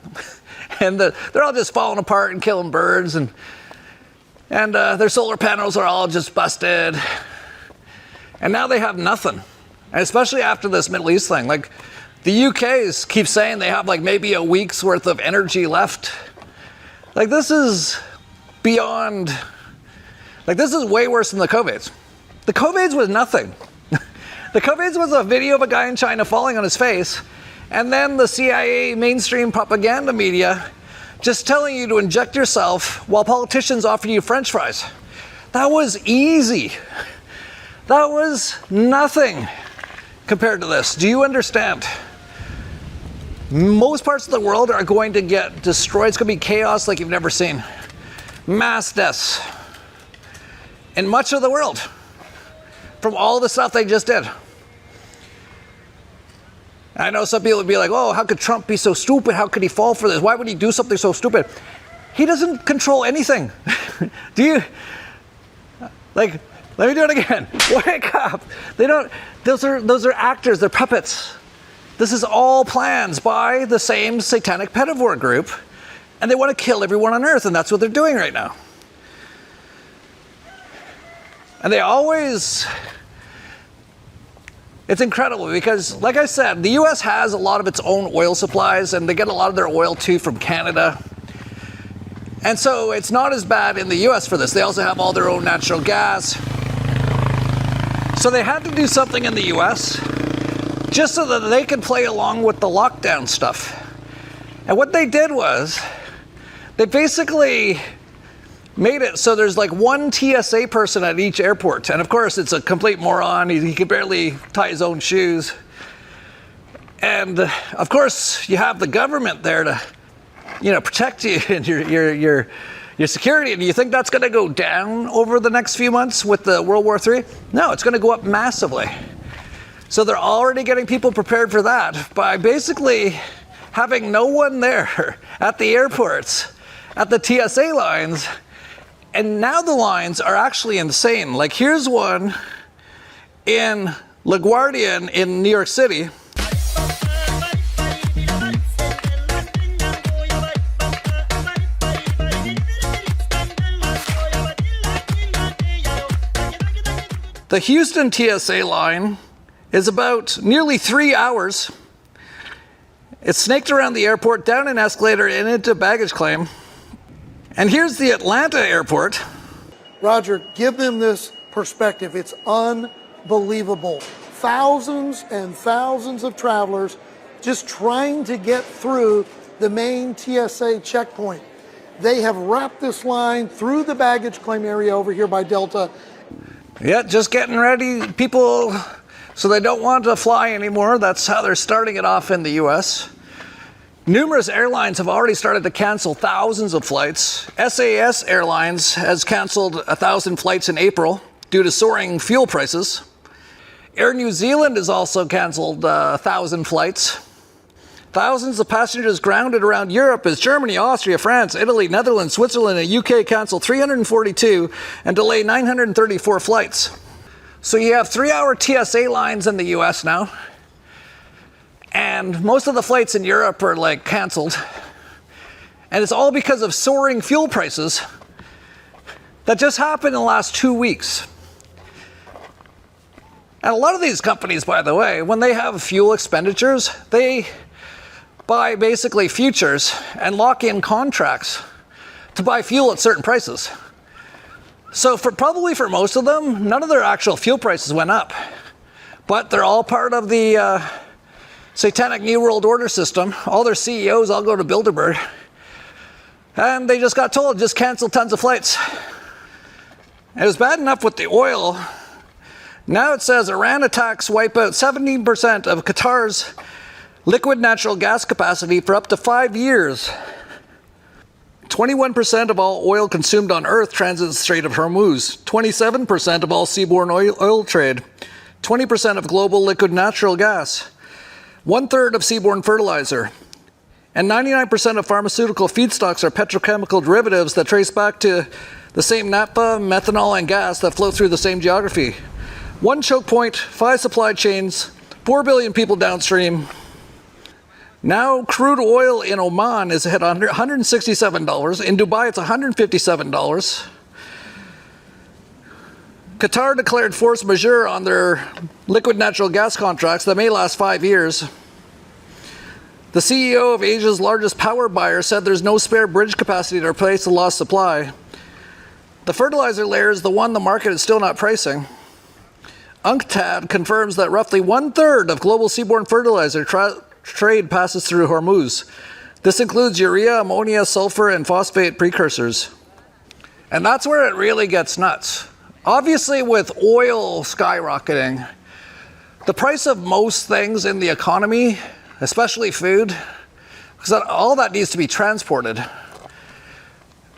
And they're all just falling apart and killing birds, and their solar panels are all just busted. And now they have nothing. And especially after this Middle East thing. Like, the UK's keep saying they have like maybe a week's worth of energy left. Like, this is beyond, like, this is way worse than the COVIDs. The COVIDs was nothing. The COVIDs was a video of a guy in China falling on his face, and then the CIA mainstream propaganda media just telling you to inject yourself while politicians offer you French fries. That was easy. That was nothing compared to this. Do you understand? Most parts of the world are going to get destroyed. It's going to be chaos like you've never seen. Mass deaths in much of the world from all the stuff they just did. I know some people would be like, oh, how could Trump be so stupid? How could he fall for this? Why would he do something so stupid? He doesn't control anything. Do you? Like, let me do it again. Wake up. They don't, those are actors, they're puppets. This is all plans by the same satanic pedivore group, and they want to kill everyone on earth, and that's what they're doing right now. And they always, it's incredible because, like I said, the US has a lot of its own oil supplies, and they get a lot of their oil too from Canada. And so it's not as bad in the US for this. They also have all their own natural gas. So they had to do something in the US just so that they could play along with the lockdown stuff. And what they did was they basically made it so there's like one TSA person at each airport. And of course, it's a complete moron. He can barely tie his own shoes. And of course, you have the government there to, protect you and your security. And do you think that's going to go down over the next few months with the World War III? No, it's going to go up massively. So they're already getting people prepared for that by basically having no one there at the airports, at the TSA lines. And now the lines are actually insane. Like, here's one in LaGuardia in New York City. The Houston TSA line is about nearly 3 hours. It's snaked around the airport, down an escalator, and into baggage claim. And here's the Atlanta airport. Roger, give them this perspective. It's unbelievable. Thousands and thousands of travelers just trying to get through the main TSA checkpoint. They have wrapped this line through the baggage claim area over here by Delta. Yeah, just getting ready. People, so they don't want to fly anymore. That's how they're starting it off in the US. Numerous airlines have already started to cancel thousands of flights. SAS Airlines has canceled 1,000 flights in April due to soaring fuel prices. Air New Zealand has also canceled 1,000 flights. Thousands of passengers grounded around Europe as Germany, Austria, France, Italy, Netherlands, Switzerland, and UK cancel 342 and delay 934 flights. So you have 3-hour TSA lines in the US now. And most of the flights in Europe are like canceled. And it's all because of soaring fuel prices that just happened in the last 2 weeks. And a lot of these companies, by the way, when they have fuel expenditures, they buy basically futures and lock in contracts to buy fuel at certain prices. So probably for most of them, none of their actual fuel prices went up. But they're all part of the satanic New World Order system. All their CEOs all go to Bilderberg. And they just got told, just cancel tons of flights. It was bad enough with the oil. Now it says Iran attacks wipe out 17% of Qatar's liquid natural gas capacity for up to 5 years. 21% of all oil consumed on Earth transits the Strait of Hormuz. 27% of all seaborne oil trade. 20% of global liquid natural gas. 1/3 of seaborne fertilizer. And 99% of pharmaceutical feedstocks are petrochemical derivatives that trace back to the same naphtha, methanol, and gas that flow through the same geography. 1 choke point, 5 supply chains, 4 billion people downstream. Now crude oil in Oman is at $167. In Dubai, it's $157. Qatar declared force majeure on their liquid natural gas contracts that may last 5 years. The CEO of Asia's largest power buyer said there's no spare bridge capacity to replace the lost supply. The fertilizer layer is the one the market is still not pricing. UNCTAD confirms that roughly 1/3 of global seaborne fertilizer trade passes through Hormuz. This includes urea, ammonia, sulfur, and phosphate precursors. And that's where it really gets nuts. Obviously, with oil skyrocketing, the price of most things in the economy, especially food, because all that needs to be transported,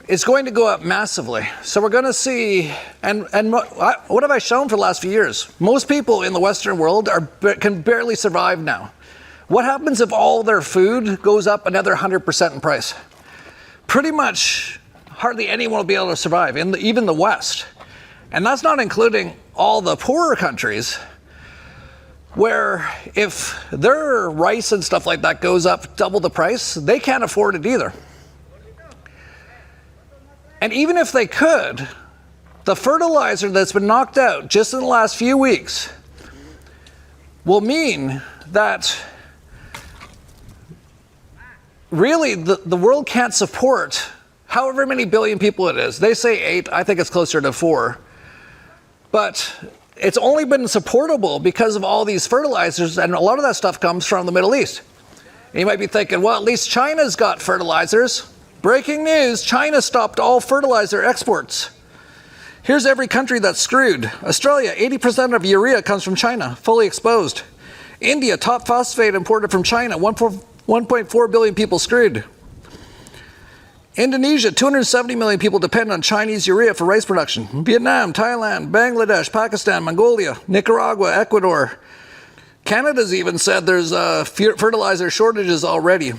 is going to go up massively. So we're going to see, and what have I shown for the last few years? Most people in the Western world can barely survive now. What happens if all their food goes up another 100% in price? Pretty much hardly anyone will be able to survive, even the West. And that's not including all the poorer countries, where if their rice and stuff like that goes up double the price, they can't afford it either. And even if they could, the fertilizer that's been knocked out just in the last few weeks will mean that really the world can't support however many billion people it is. They say 8, I think it's closer to 4. But it's only been supportable because of all these fertilizers, and a lot of that stuff comes from the Middle East. And you might be thinking, well, at least China's got fertilizers. Breaking news, China stopped all fertilizer exports. Here's every country that's screwed. Australia, 80% of urea comes from China, fully exposed. India, top phosphate imported from China, 1.4 billion people screwed. Indonesia, 270 million people depend on Chinese urea for rice production. Vietnam, Thailand, Bangladesh, Pakistan, Mongolia, Nicaragua, Ecuador. Canada's even said there's fertilizer shortages already.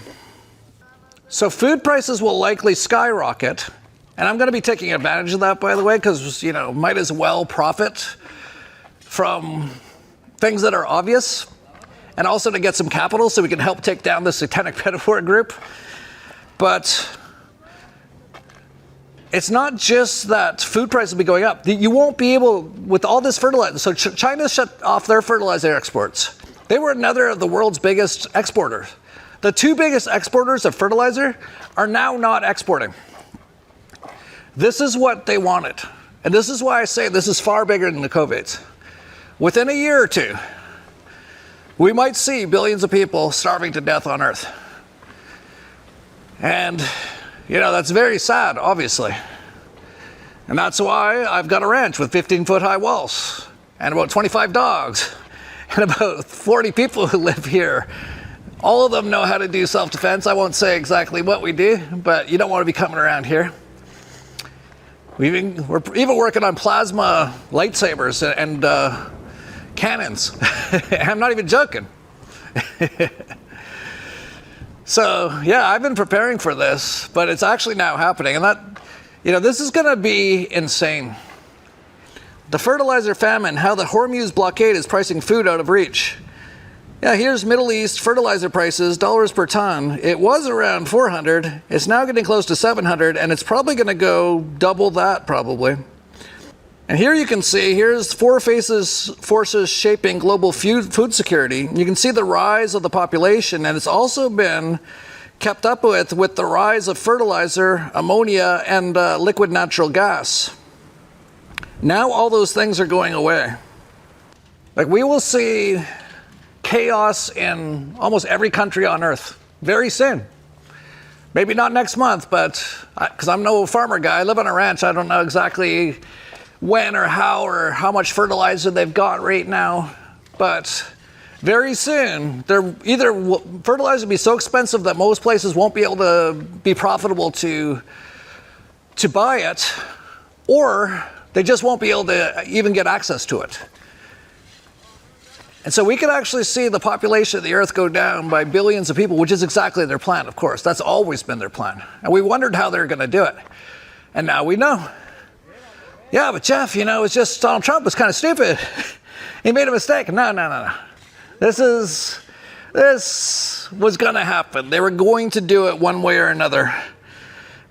So food prices will likely skyrocket. And I'm going to be taking advantage of that, by the way, because, might as well profit from things that are obvious, and also to get some capital so we can help take down the satanic pedophile group. But it's not just that food prices will be going up. You won't be able, with all this fertilizer. So China shut off their fertilizer exports. They were another of the world's biggest exporters. The 2 biggest exporters of fertilizer are now not exporting. This is what they wanted. And this is why I say this is far bigger than the COVIDs. Within a year or two, we might see billions of people starving to death on Earth. And, that's very sad, obviously. And that's why I've got a ranch with 15-foot high walls and about 25 dogs and about 40 people who live here. All of them know how to do self-defense. I won't say exactly what we do, but you don't want to be coming around here. We're even working on plasma lightsabers and cannons. I'm not even joking. So, yeah, I've been preparing for this, but it's actually now happening. And this is going to be insane. The fertilizer famine, how the Hormuz blockade is pricing food out of reach. Yeah, here's Middle East fertilizer prices, dollars per ton. It was around 400. It's now getting close to 700, and it's probably going to go double that, probably. And here you can see, here's four forces shaping global food security. You can see the rise of the population, and it's also been kept up with the rise of fertilizer, ammonia, and liquid natural gas. Now all those things are going away. Like, we will see chaos in almost every country on earth very soon. Maybe not next month, but because I'm no farmer guy, I live on a ranch, I don't know exactly when or how much fertilizer they've got right now. But very soon, fertilizer will be so expensive that most places won't be able to be profitable to buy it, or they just won't be able to even get access to it. And so we could actually see the population of the earth go down by billions of people, which is exactly their plan, of course. That's always been their plan. And we wondered how they're going to do it. And now we know. Yeah, but Jeff, it's just Donald Trump was kind of stupid. He made a mistake. No. This was going to happen. They were going to do it one way or another.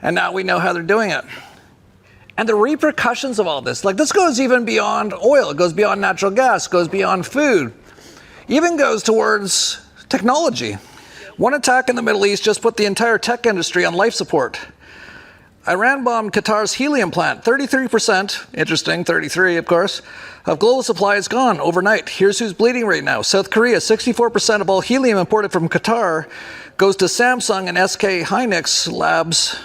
And now we know how they're doing it. And the repercussions of all this, like, this goes even beyond oil. It goes beyond natural gas, goes beyond food, even goes towards technology. One attack in the Middle East just put the entire tech industry on life support. Iran bombed Qatar's helium plant. 33%, interesting, 33 of course, of global supply is gone overnight. Here's who's bleeding right now. South Korea, 64% of all helium imported from Qatar goes to Samsung and SK Hynix labs,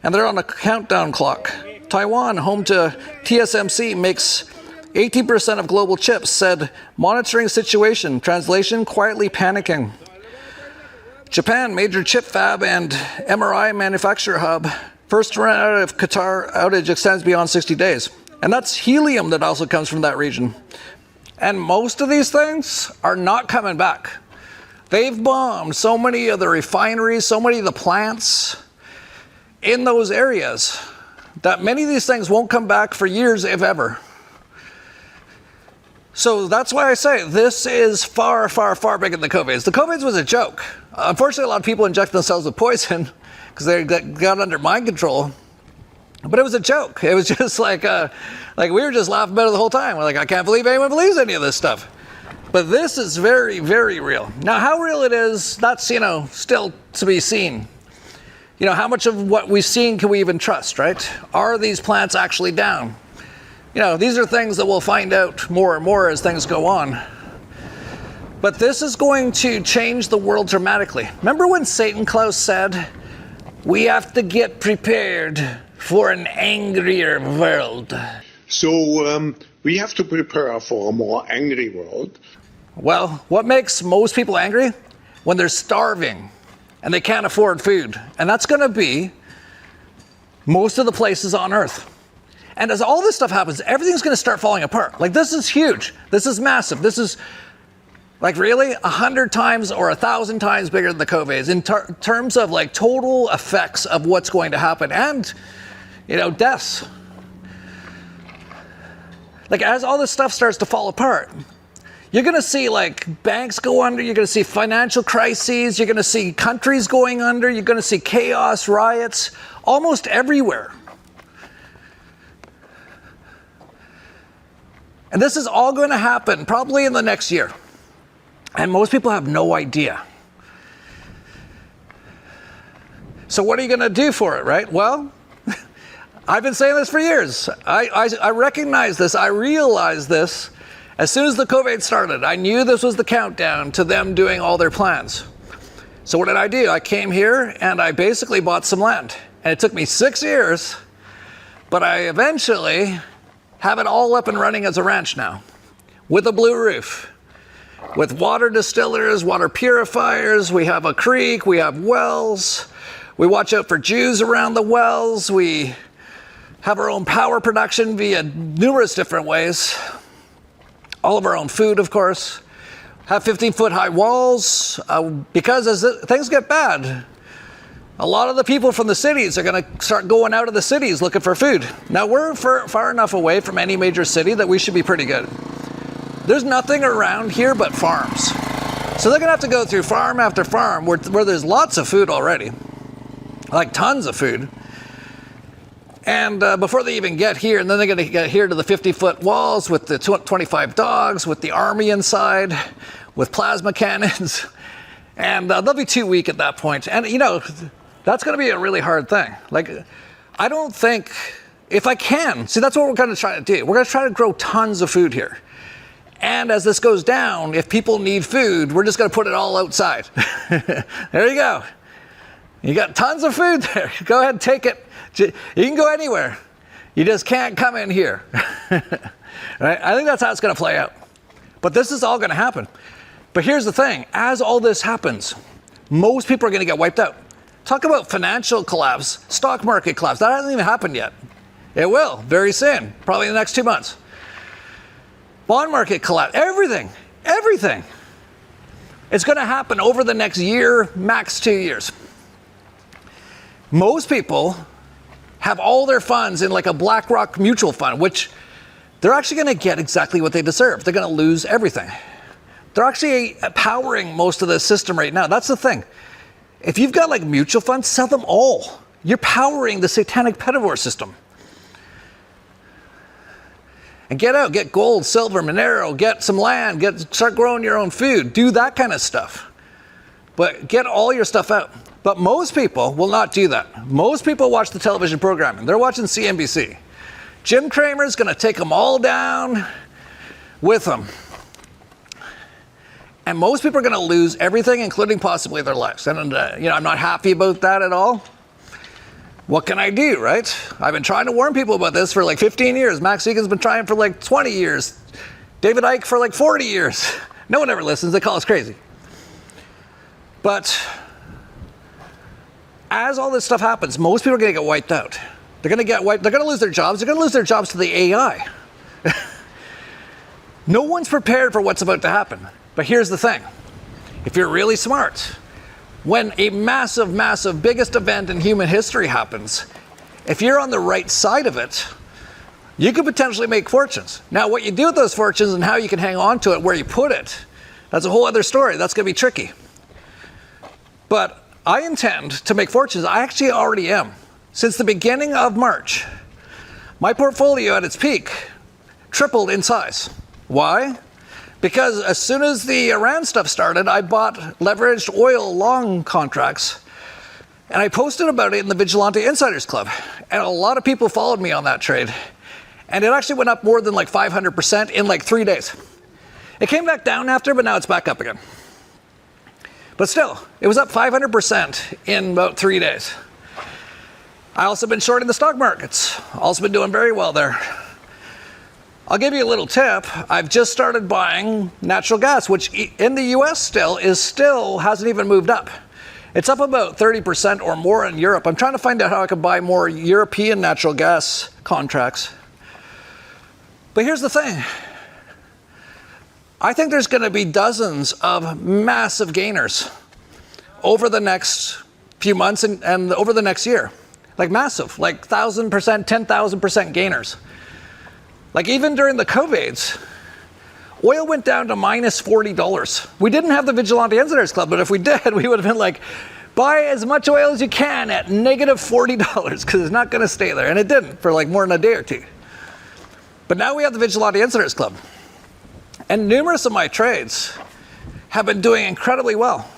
and they're on a countdown clock. Taiwan, home to TSMC, makes 18% of global chips, said monitoring situation, translation, quietly panicking. Japan, major chip fab and MRI manufacturer hub, first run out of Qatar outage extends beyond 60 days. And that's helium that also comes from that region. And most of these things are not coming back. They've bombed so many of the refineries, so many of the plants in those areas that many of these things won't come back for years, if ever. So that's why I say this is far, far, far bigger than the COVIDs. The COVIDs was a joke. Unfortunately, a lot of people inject themselves with poison because they got under mind control. But it was a joke. It was just like we were just laughing about it the whole time. We're like, I can't believe anyone believes any of this stuff. But this is very, very real. Now, how real it is, that's, still to be seen. How much of what we've seen can we even trust, right? Are these plants actually down? These are things that we'll find out more and more as things go on. But this is going to change the world dramatically. Remember when Satan Claus said, we have to get prepared for an angrier world? So we have to prepare for a more angry world. Well, what makes most people angry? When they're starving and they can't afford food. And that's going to be most of the places on Earth. And as all this stuff happens, everything's going to start falling apart. Like, this is huge. This is massive. This is, like, really 100 times or 1,000 times bigger than the COVIDs in terms of, like, total effects of what's going to happen and, deaths. Like, as all this stuff starts to fall apart, you're going to see, like, banks go under. You're going to see financial crises. You're going to see countries going under. You're going to see chaos, riots, almost everywhere. And this is all going to happen probably in the next year. And most people have no idea. So what are you going to do for it, right? Well, I've been saying this for years. I recognize this. I realized this. As soon as the COVID started, I knew this was the countdown to them doing all their plans. So what did I do? I came here and I basically bought some land. And it took me 6 years, but I eventually have it all up and running as a ranch now, with a blue roof, with water distillers, water purifiers. We have a creek, we have wells. We watch out for Jews around the wells. We have our own power production via numerous different ways. All of our own food, of course. Have 15-foot high walls, because as things get bad, a lot of the people from the cities are going to start going out of the cities looking for food. Now, we're far enough away from any major city that we should be pretty good. There's nothing around here but farms. So they're going to have to go through farm after farm where there's lots of food already, like tons of food. And before they even get here, and then they're going to get here to the 50-foot walls with the 25 dogs, with the army inside, with plasma cannons. And they'll be too weak at that point. And, you know, that's going to be a really hard thing. Like, I don't think, if I can, see, that's what we're going to try to do. We're going to try to grow tons of food here. And as this goes down, if people need food, we're just going to put it all outside. There you go. You got tons of food there. Go ahead and take it. You can go anywhere. You just can't come in here. Right? I think that's how it's going to play out. But this is all going to happen. But here's the thing. As all this happens, most people are going to get wiped out. Talk about financial collapse, stock market collapse. That hasn't even happened yet. It will very soon, probably in the next 2 months. Bond market collapse, everything. It's going to happen over the next year, max 2 years. Most people have all their funds in like a BlackRock mutual fund, which they're actually going to get exactly what they deserve. They're going to lose everything. They're actually powering most of the system right now. That's the thing. If you've got like mutual funds, sell them all. You're powering the satanic pedivore system. And get out, get gold, silver, Monero, get some land, start growing your own food, do that kind of stuff. But get all your stuff out. But most people will not do that. Most people watch the television programming. They're watching CNBC. Jim Cramer's going to take them all down with them. And most people are going to lose everything, including possibly their lives. And you know, I'm not happy about that at all. What can I do, right? I've been trying to warn people about this for like 15 years. Max Egan's been trying for like 20 years. David Icke for like 40 years. No one ever listens. They call us crazy. But as all this stuff happens, most people are going to get wiped out. They're going to get wiped. They're going to lose their jobs. They're going to lose their jobs to the AI. No one's prepared for what's about to happen. But here's the thing. If you're really smart, when a massive, biggest event in human history happens, if you're on the right side of it, you could potentially make fortunes. Now, what you do with those fortunes and how you can hang on to it, where you put it, that's a whole other story. That's going to be tricky. But I intend to make fortunes. I actually already am. Since the beginning of March, my portfolio at its peak tripled in size. Why? Because as soon as the Iran stuff started, I bought leveraged oil long contracts, and I posted about it in the Vigilante Insiders Club. And a lot of people followed me on that trade. And it actually went up more than like 500% in like 3 days. It came back down after, but now it's back up again. But still, it was up 500% in about 3 days. I also been shorting the stock markets. Also been doing very well there. I'll give you a little tip. I've just started buying natural gas, which in the US still hasn't even moved up. It's up about 30% or more in Europe. I'm trying to find out how I can buy more European natural gas contracts. But here's the thing. I think there's going to be dozens of massive gainers over the next few months and over the next year. Like massive, like 1,000%, 10,000% gainers. Like even during the COVIDs, oil went down to minus $40. We didn't have the Vigilante Insiders Club, but if we did, we would have been like, buy as much oil as you can at negative $40 because it's not going to stay there. And it didn't for like more than a day or two. But now we have the Vigilante Insiders Club. And numerous of my trades have been doing incredibly well.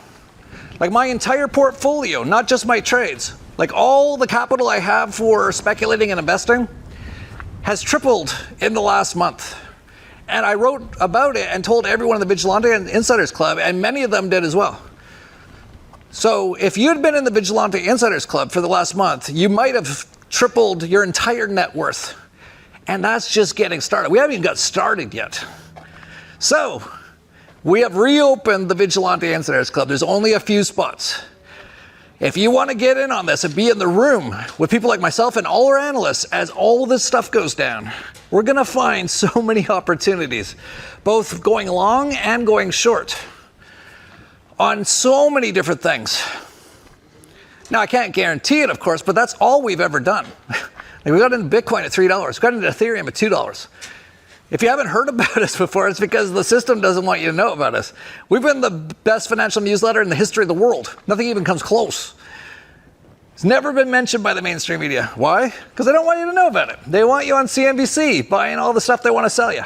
Like my entire portfolio, not just my trades, like all the capital I have for speculating and investing has tripled in the last month. And I wrote about it and told everyone in the Vigilante Insiders Club, and many of them did as well. So if you'd been in the Vigilante Insiders Club for the last month, you might have tripled your entire net worth. And that's just getting started. We haven't even got started yet. So we have reopened the Vigilante Insiders Club. There's only a few spots. If you want to get in on this and be in the room with people like myself and all our analysts as all this stuff goes down, we're going to find so many opportunities, both going long and going short, on so many different things. Now, I can't guarantee it, of course, but that's all we've ever done. Like, we got into Bitcoin at $3, we got into Ethereum at $2. If you haven't heard about us before, it's because the system doesn't want you to know about us. We've been the best financial newsletter in the history of the world. Nothing even comes close. It's never been mentioned by the mainstream media. Why? Because they don't want you to know about it. They want you on CNBC buying all the stuff they want to sell you.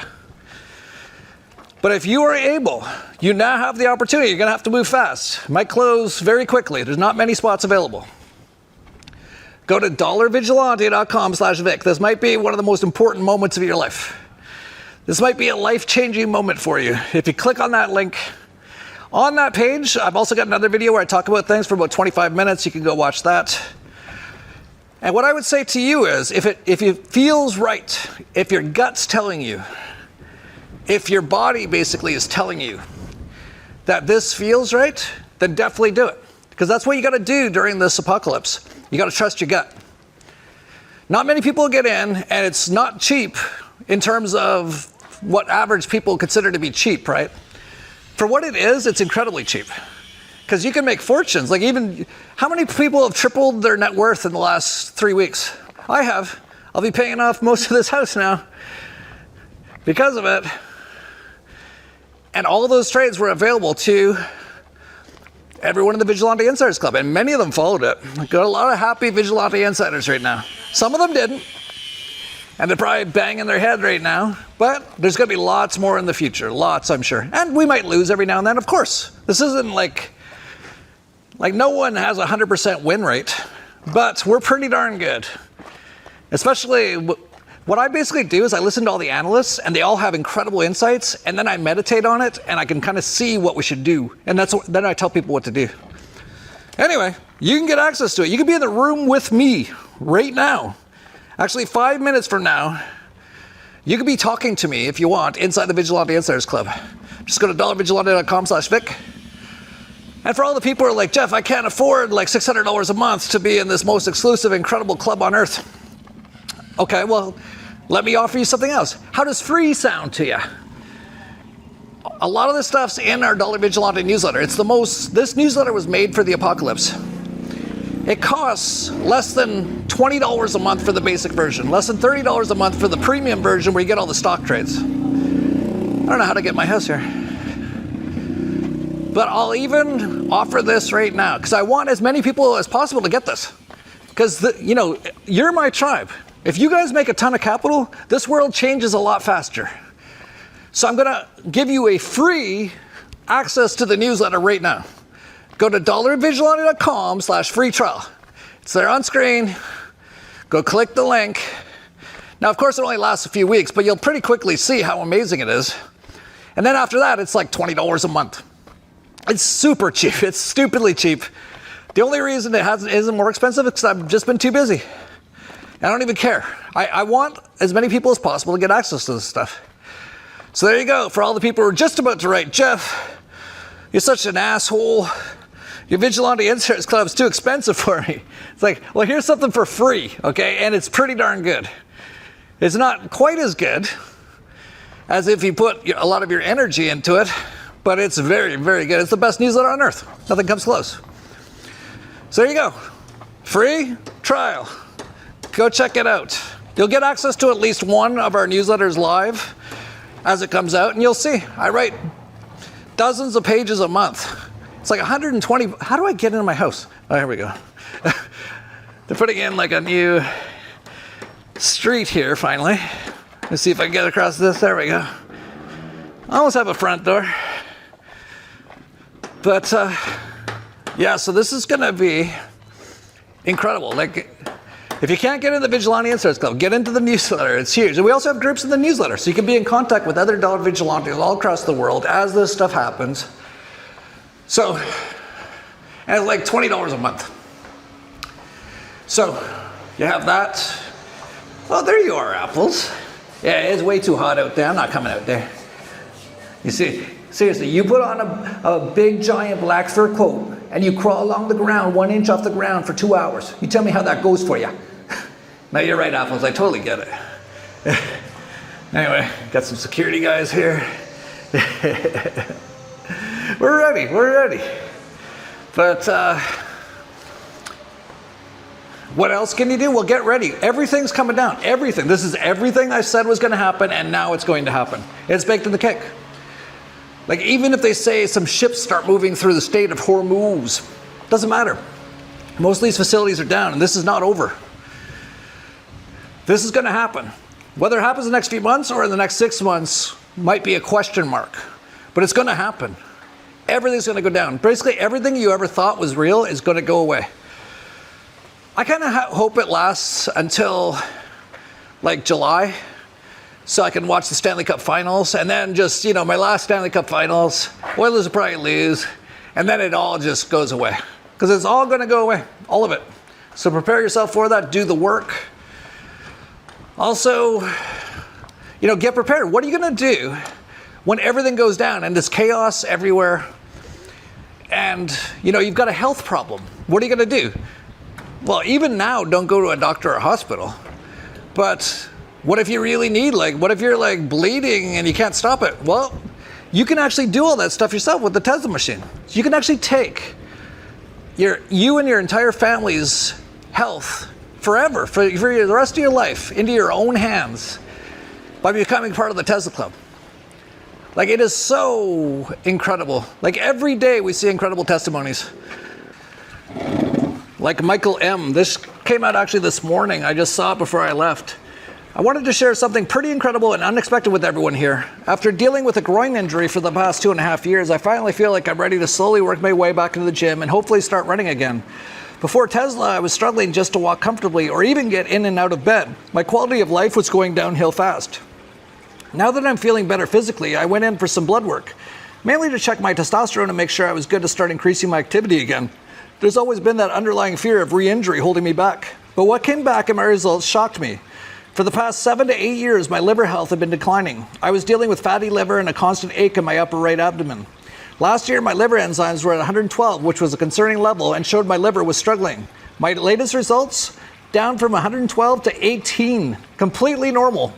But if you are able, you now have the opportunity. You're going to have to move fast. It might close very quickly. There's not many spots available. Go to $vigilante.com/Vic. This might be one of the most important moments of your life. This might be a life-changing moment for you. If you click on that link, on that page, I've also got another video where I talk about things for about 25 minutes. You can go watch that. And what I would say to you is, if it feels right, if your gut's telling you, if your body basically is telling you that this feels right, then definitely do it. Because that's what you got to do during this apocalypse. You got to trust your gut. Not many people get in, and it's not cheap in terms of what average people consider to be cheap, right? For what it is, it's incredibly cheap. Because you can make fortunes. Like, even, how many people have tripled their net worth in the last 3 weeks? I have. I'll be paying off most of this house now because of it. And all of those trades were available to everyone in the Vigilante Insiders Club, and many of them followed it. Got a lot of happy Vigilante Insiders right now. Some of them didn't, and they're probably banging their head right now, but there's going to be lots more in the future. Lots, I'm sure. And we might lose every now and then, of course. This isn't like no one has a 100% win rate, but we're pretty darn good. Especially, what I basically do is I listen to all the analysts, and they all have incredible insights, and then I meditate on it, and I can kind of see what we should do. And then I tell people what to do. Anyway, you can get access to it. You can be in the room with me right now. Actually, 5 minutes from now, you can be talking to me, if you want, inside the Vigilante Insiders Club. Just go to $vigilante.com/Vic. And for all the people who are like, Jeff, I can't afford like $600 a month to be in this most exclusive, incredible club on earth. Okay, well, let me offer you something else. How does free sound to you? A lot of this stuff's in our Dollar Vigilante newsletter. This newsletter was made for the apocalypse. It costs less than $20 a month for the basic version, less than $30 a month for the premium version where you get all the stock trades. I don't know how to get my house here. But I'll even offer this right now because I want as many people as possible to get this. Because, you're my tribe. If you guys make a ton of capital, this world changes a lot faster. So I'm going to give you a free access to the newsletter right now. Go to $vigilante.com/free trial. It's there on screen. Go click the link. Now, of course, it only lasts a few weeks, but you'll pretty quickly see how amazing it is. And then after that, it's like $20 a month. It's super cheap. It's stupidly cheap. The only reason it isn't more expensive is because I've just been too busy. I don't even care. I want as many people as possible to get access to this stuff. So there you go. For all the people who are just about to write, Jeff, you're such an asshole. Your Vigilante Insiders Club is too expensive for me. It's like, well, here's something for free, okay? And it's pretty darn good. It's not quite as good as if you put a lot of your energy into it, but it's very, very good. It's the best newsletter on earth. Nothing comes close. So there you go. Free trial. Go check it out. You'll get access to at least one of our newsletters live as it comes out, and you'll see I write dozens of pages a month. It's like 120. How do I get into my house? Oh, here we go. They're putting in like a new street here finally. Let's see if I can get across this. There we go. I almost have a front door. But yeah, so this is going to be incredible. Like, if you can't get in the Vigilante Insiders Club, get into the newsletter. It's huge. And we also have groups in the newsletter, so you can be in contact with other Dollar Vigilantes all across the world as this stuff happens. So, and it's like $20 a month. So, you have that. Well, there you are, apples. Yeah, it's way too hot out there. I'm not coming out there. You see, seriously, you put on a big, giant black fur coat and you crawl along the ground 1 inch off the ground for 2 hours. You tell me how that goes for you. No, you're right, apples. I totally get it. Anyway, got some security guys here. We're ready. But What else can you do? Well, get ready. Everything's coming down. Everything. This is everything I said was going to happen, and now it's going to happen. It's baked in the cake. Like, even if they say some ships start moving through the Strait of Hormuz, doesn't matter. Most of these facilities are down, and this is not over. This is going to happen. Whether it happens in the next few months or in the next 6 months might be a question mark, but it's going to happen. Everything's going to go down. Basically, everything you ever thought was real is going to go away. I kind of hope it lasts until like July, so I can watch the Stanley Cup Finals, and then just, you know, my last Stanley Cup Finals, Oilers will probably lose, and then it all just goes away. Because it's all going to go away, all of it. So prepare yourself for that, do the work. Also, you know, get prepared. What are you going to do when everything goes down and there's chaos everywhere and, you know, you've got a health problem? What are you going to do? Well, even now, don't go to a doctor or a hospital. But what if you really need, like, what if you're like bleeding and you can't stop it? Well, you can actually do all that stuff yourself with the Tesla machine. You can actually take you and your entire family's health forever, for the rest of your life, into your own hands by becoming part of the Tesla Club. Like, it is so incredible. Like, every day we see incredible testimonies. Like Michael M. This came out actually this morning. I just saw it before I left. I wanted to share something pretty incredible and unexpected with everyone here. After dealing with a groin injury for the past 2.5 years, I finally feel like I'm ready to slowly work my way back into the gym and hopefully start running again. Before Tesla, I was struggling just to walk comfortably or even get in and out of bed. My quality of life was going downhill fast. Now that I'm feeling better physically, I went in for some blood work, mainly to check my testosterone and make sure I was good to start increasing my activity again. There's always been that underlying fear of re-injury holding me back. But what came back in my results shocked me. For the past 7 to 8 years, my liver health had been declining. I was dealing with fatty liver and a constant ache in my upper right abdomen. Last year, my liver enzymes were at 112, which was a concerning level, and showed my liver was struggling. My latest results? Down from 112 to 18. Completely normal.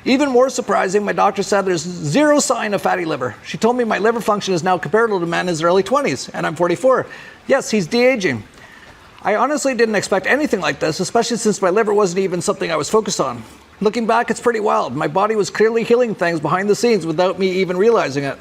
Even more surprising, my doctor said there's zero sign of fatty liver. She told me my liver function is now comparable to men in his early 20s, and I'm 44. Yes, he's de-aging. I honestly didn't expect anything like this, especially since my liver wasn't even something I was focused on. Looking back, it's pretty wild. My body was clearly healing things behind the scenes without me even realizing it.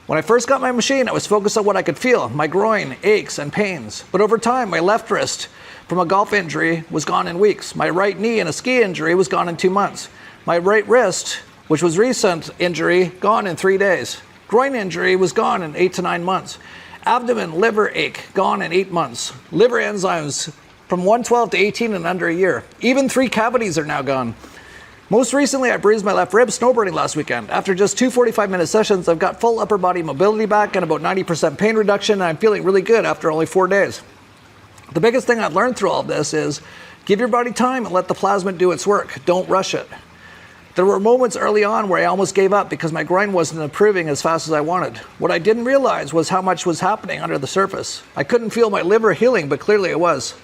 When I first got my machine, I was focused on what I could feel, my groin, aches, and pains. But over time, my left wrist from a golf injury was gone in weeks. My right knee and a ski injury was gone in 2 months. My right wrist, which was recent injury, gone in 3 days. Groin injury was gone in 8 to 9 months. Abdomen, liver ache, gone in 8 months. Liver enzymes from 112 to 18 in under a year. Even 3 cavities are now gone. Most recently, I bruised my left rib snowboarding last weekend. After just 2 45-minute sessions, I've got full upper body mobility back and about 90% pain reduction, and I'm feeling really good after only 4 days. The biggest thing I've learned through all of this is give your body time and let the plasma do its work. Don't rush it. There were moments early on where I almost gave up because my groin wasn't improving as fast as I wanted. What I didn't realize was how much was happening under the surface. I couldn't feel my liver healing, but clearly it was.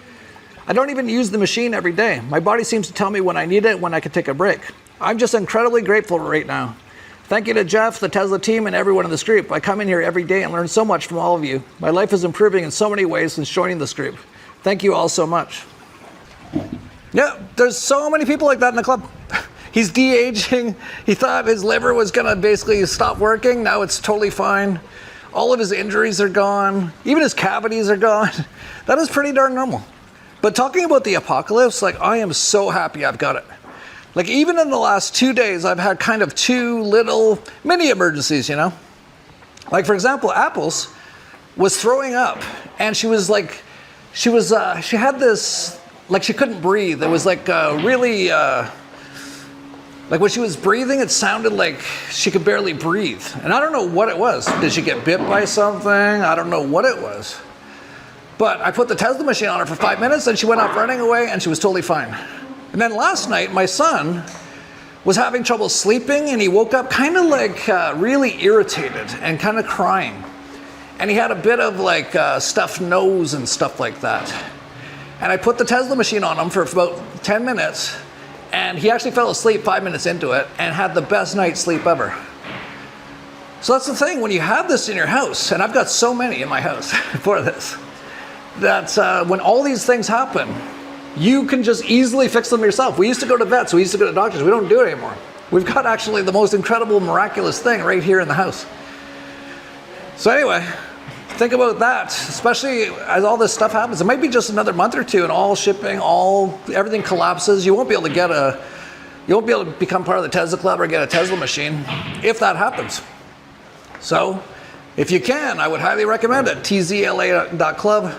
I don't even use the machine every day. My body seems to tell me when I need it, when I can take a break. I'm just incredibly grateful right now. Thank you to Jeff, the Tesla team, and everyone in this group. I come in here every day and learn so much from all of you. My life is improving in so many ways since joining this group. Thank you all so much. Yeah, there's so many people like that in the club. He's de-aging. He thought his liver was going to basically stop working. Now it's totally fine. All of his injuries are gone. Even his cavities are gone. That is pretty darn normal. But talking about the apocalypse, like, I am so happy I've got it. Like, even in the last 2 days, I've had kind of 2 little mini emergencies, you know? Like, for example, Apples was throwing up, and she was like, she had this, like, she couldn't breathe. It was like really, like when she was breathing, it sounded like she could barely breathe. And I don't know what it was. Did she get bit by something? I don't know what it was. But I put the Tesla machine on her for 5 minutes and she went off running away and she was totally fine. And then last night, my son was having trouble sleeping and he woke up kind of like really irritated and kind of crying. And he had a bit of like stuffed nose and stuff like that. And I put the Tesla machine on him for about 10 minutes and he actually fell asleep 5 minutes into it and had the best night's sleep ever. So that's the thing, when you have this in your house, and I've got so many in my house for this, that when all these things happen, you can just easily fix them yourself. We used to go to vets, we used to go to doctors. We don't do it anymore. We've got actually the most incredible, miraculous thing right here in the house. So anyway, think about that, especially as all this stuff happens. It might be just another month or two and all shipping, everything collapses. You won't be able to become part of the Tesla Club or get a Tesla machine if that happens. So if you can, I would highly recommend it, tzla.club.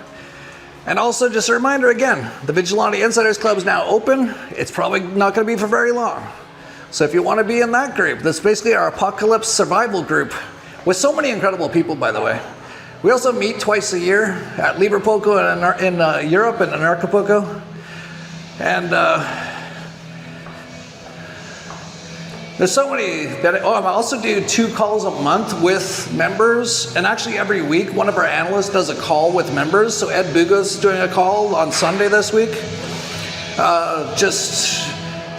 And also just a reminder again, the Vigilante Insiders Club is now open. It's probably not going to be for very long. So if you want to be in that group, that's basically our apocalypse survival group with so many incredible people, by the way. We also meet twice a year at Liverpoco in Europe and in Acapulco. And there's so many that, I also do 2 calls a month with members, and actually every week one of our analysts does a call with members. So Ed Buga's doing a call on Sunday this week, just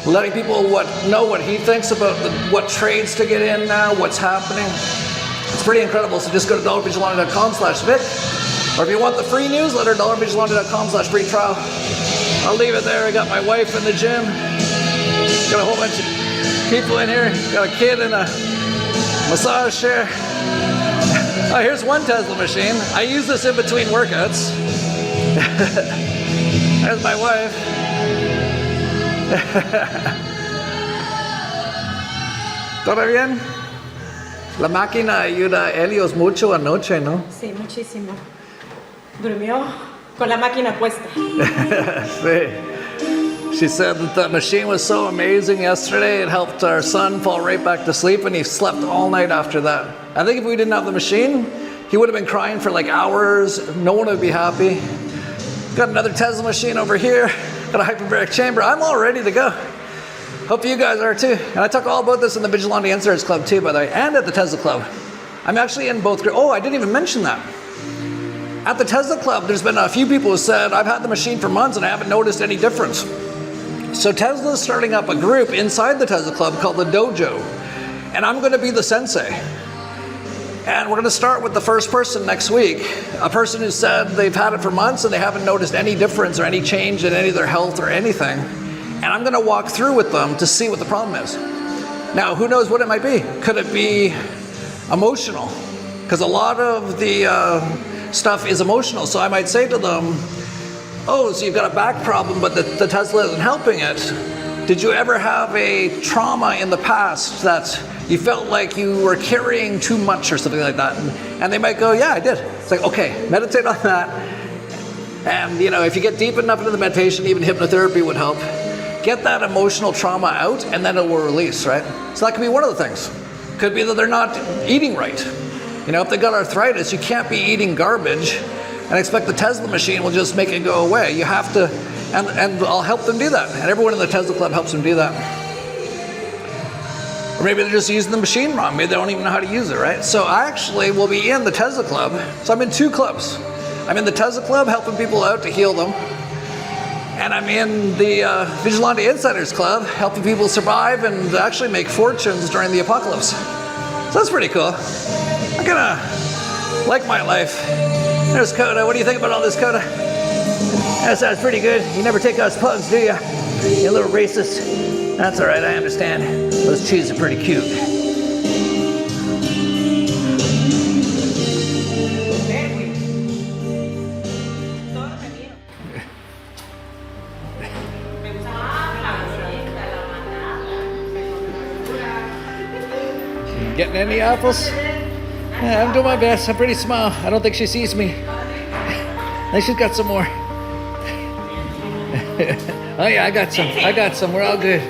letting people know what he thinks about what trades to get in now, what's happening. It's pretty incredible. So just go to dollarvigilante.com/Vic, or if you want the free newsletter, dollarvigilante.com/free trial. I'll leave it there. I got my wife in the gym, got a whole bunch of people in here, got a kid in a massage chair. Oh, here's one Tesla machine. I use this in between workouts. There's my wife. ¿Todo bien? La máquina ayuda a Helios mucho anoche, ¿no? Sí, muchísimo. Durmió con la máquina puesta. Sí. She said that the machine was so amazing yesterday, it helped our son fall right back to sleep, and he slept all night after that. I think if we didn't have the machine, he would have been crying for like hours. No one would be happy. Got another Tesla machine over here. Got a hyperbaric chamber. I'm all ready to go. Hope you guys are too. And I talk all about this in the Vigilante Insiders Club too, by the way, and at the Tesla Club. I'm actually in both groups. Oh, I didn't even mention that. At the Tesla Club, there's been a few people who said, I've had the machine for months and I haven't noticed any difference. So Tesla's starting up a group inside the Tesla Club called the Dojo. And I'm going to be the sensei. And we're going to start with the first person next week. A person who said they've had it for months and they haven't noticed any difference or any change in any of their health or anything. And I'm going to walk through with them to see what the problem is. Now, who knows what it might be? Could it be emotional? Because a lot of the stuff is emotional. So I might say to them, oh, so you've got a back problem, but the Tesla isn't helping it. Did you ever have a trauma in the past that you felt like you were carrying too much or something like that? And they might go, yeah, I did. It's like, okay, meditate on that. And if you get deep enough into the meditation, even hypnotherapy would help. Get that emotional trauma out, and then it will release, right? So that could be one of the things. Could be that they're not eating right. If they got arthritis, you can't be eating garbage and expect the Tesla machine will just make it go away. You have to, and I'll help them do that. And everyone in the Tesla Club helps them do that. Or maybe they're just using the machine wrong. Maybe they don't even know how to use it, right? So I actually will be in the Tesla Club. So I'm in 2 clubs. I'm in the Tesla Club helping people out to heal them. And I'm in the Vigilante Insiders Club helping people survive and actually make fortunes during the apocalypse. So that's pretty cool. I'm gonna like my life. There's Coda. What do you think about all this, Coda? That sounds pretty good. You never take us pugs, do you? You little racist. That's all right, I understand. Those cheese are pretty cute. Getting any apples? Yeah, I'm doing my best. I'm pretty small. I don't think she sees me. I think she's got some more. Oh yeah, I got some. We're all good.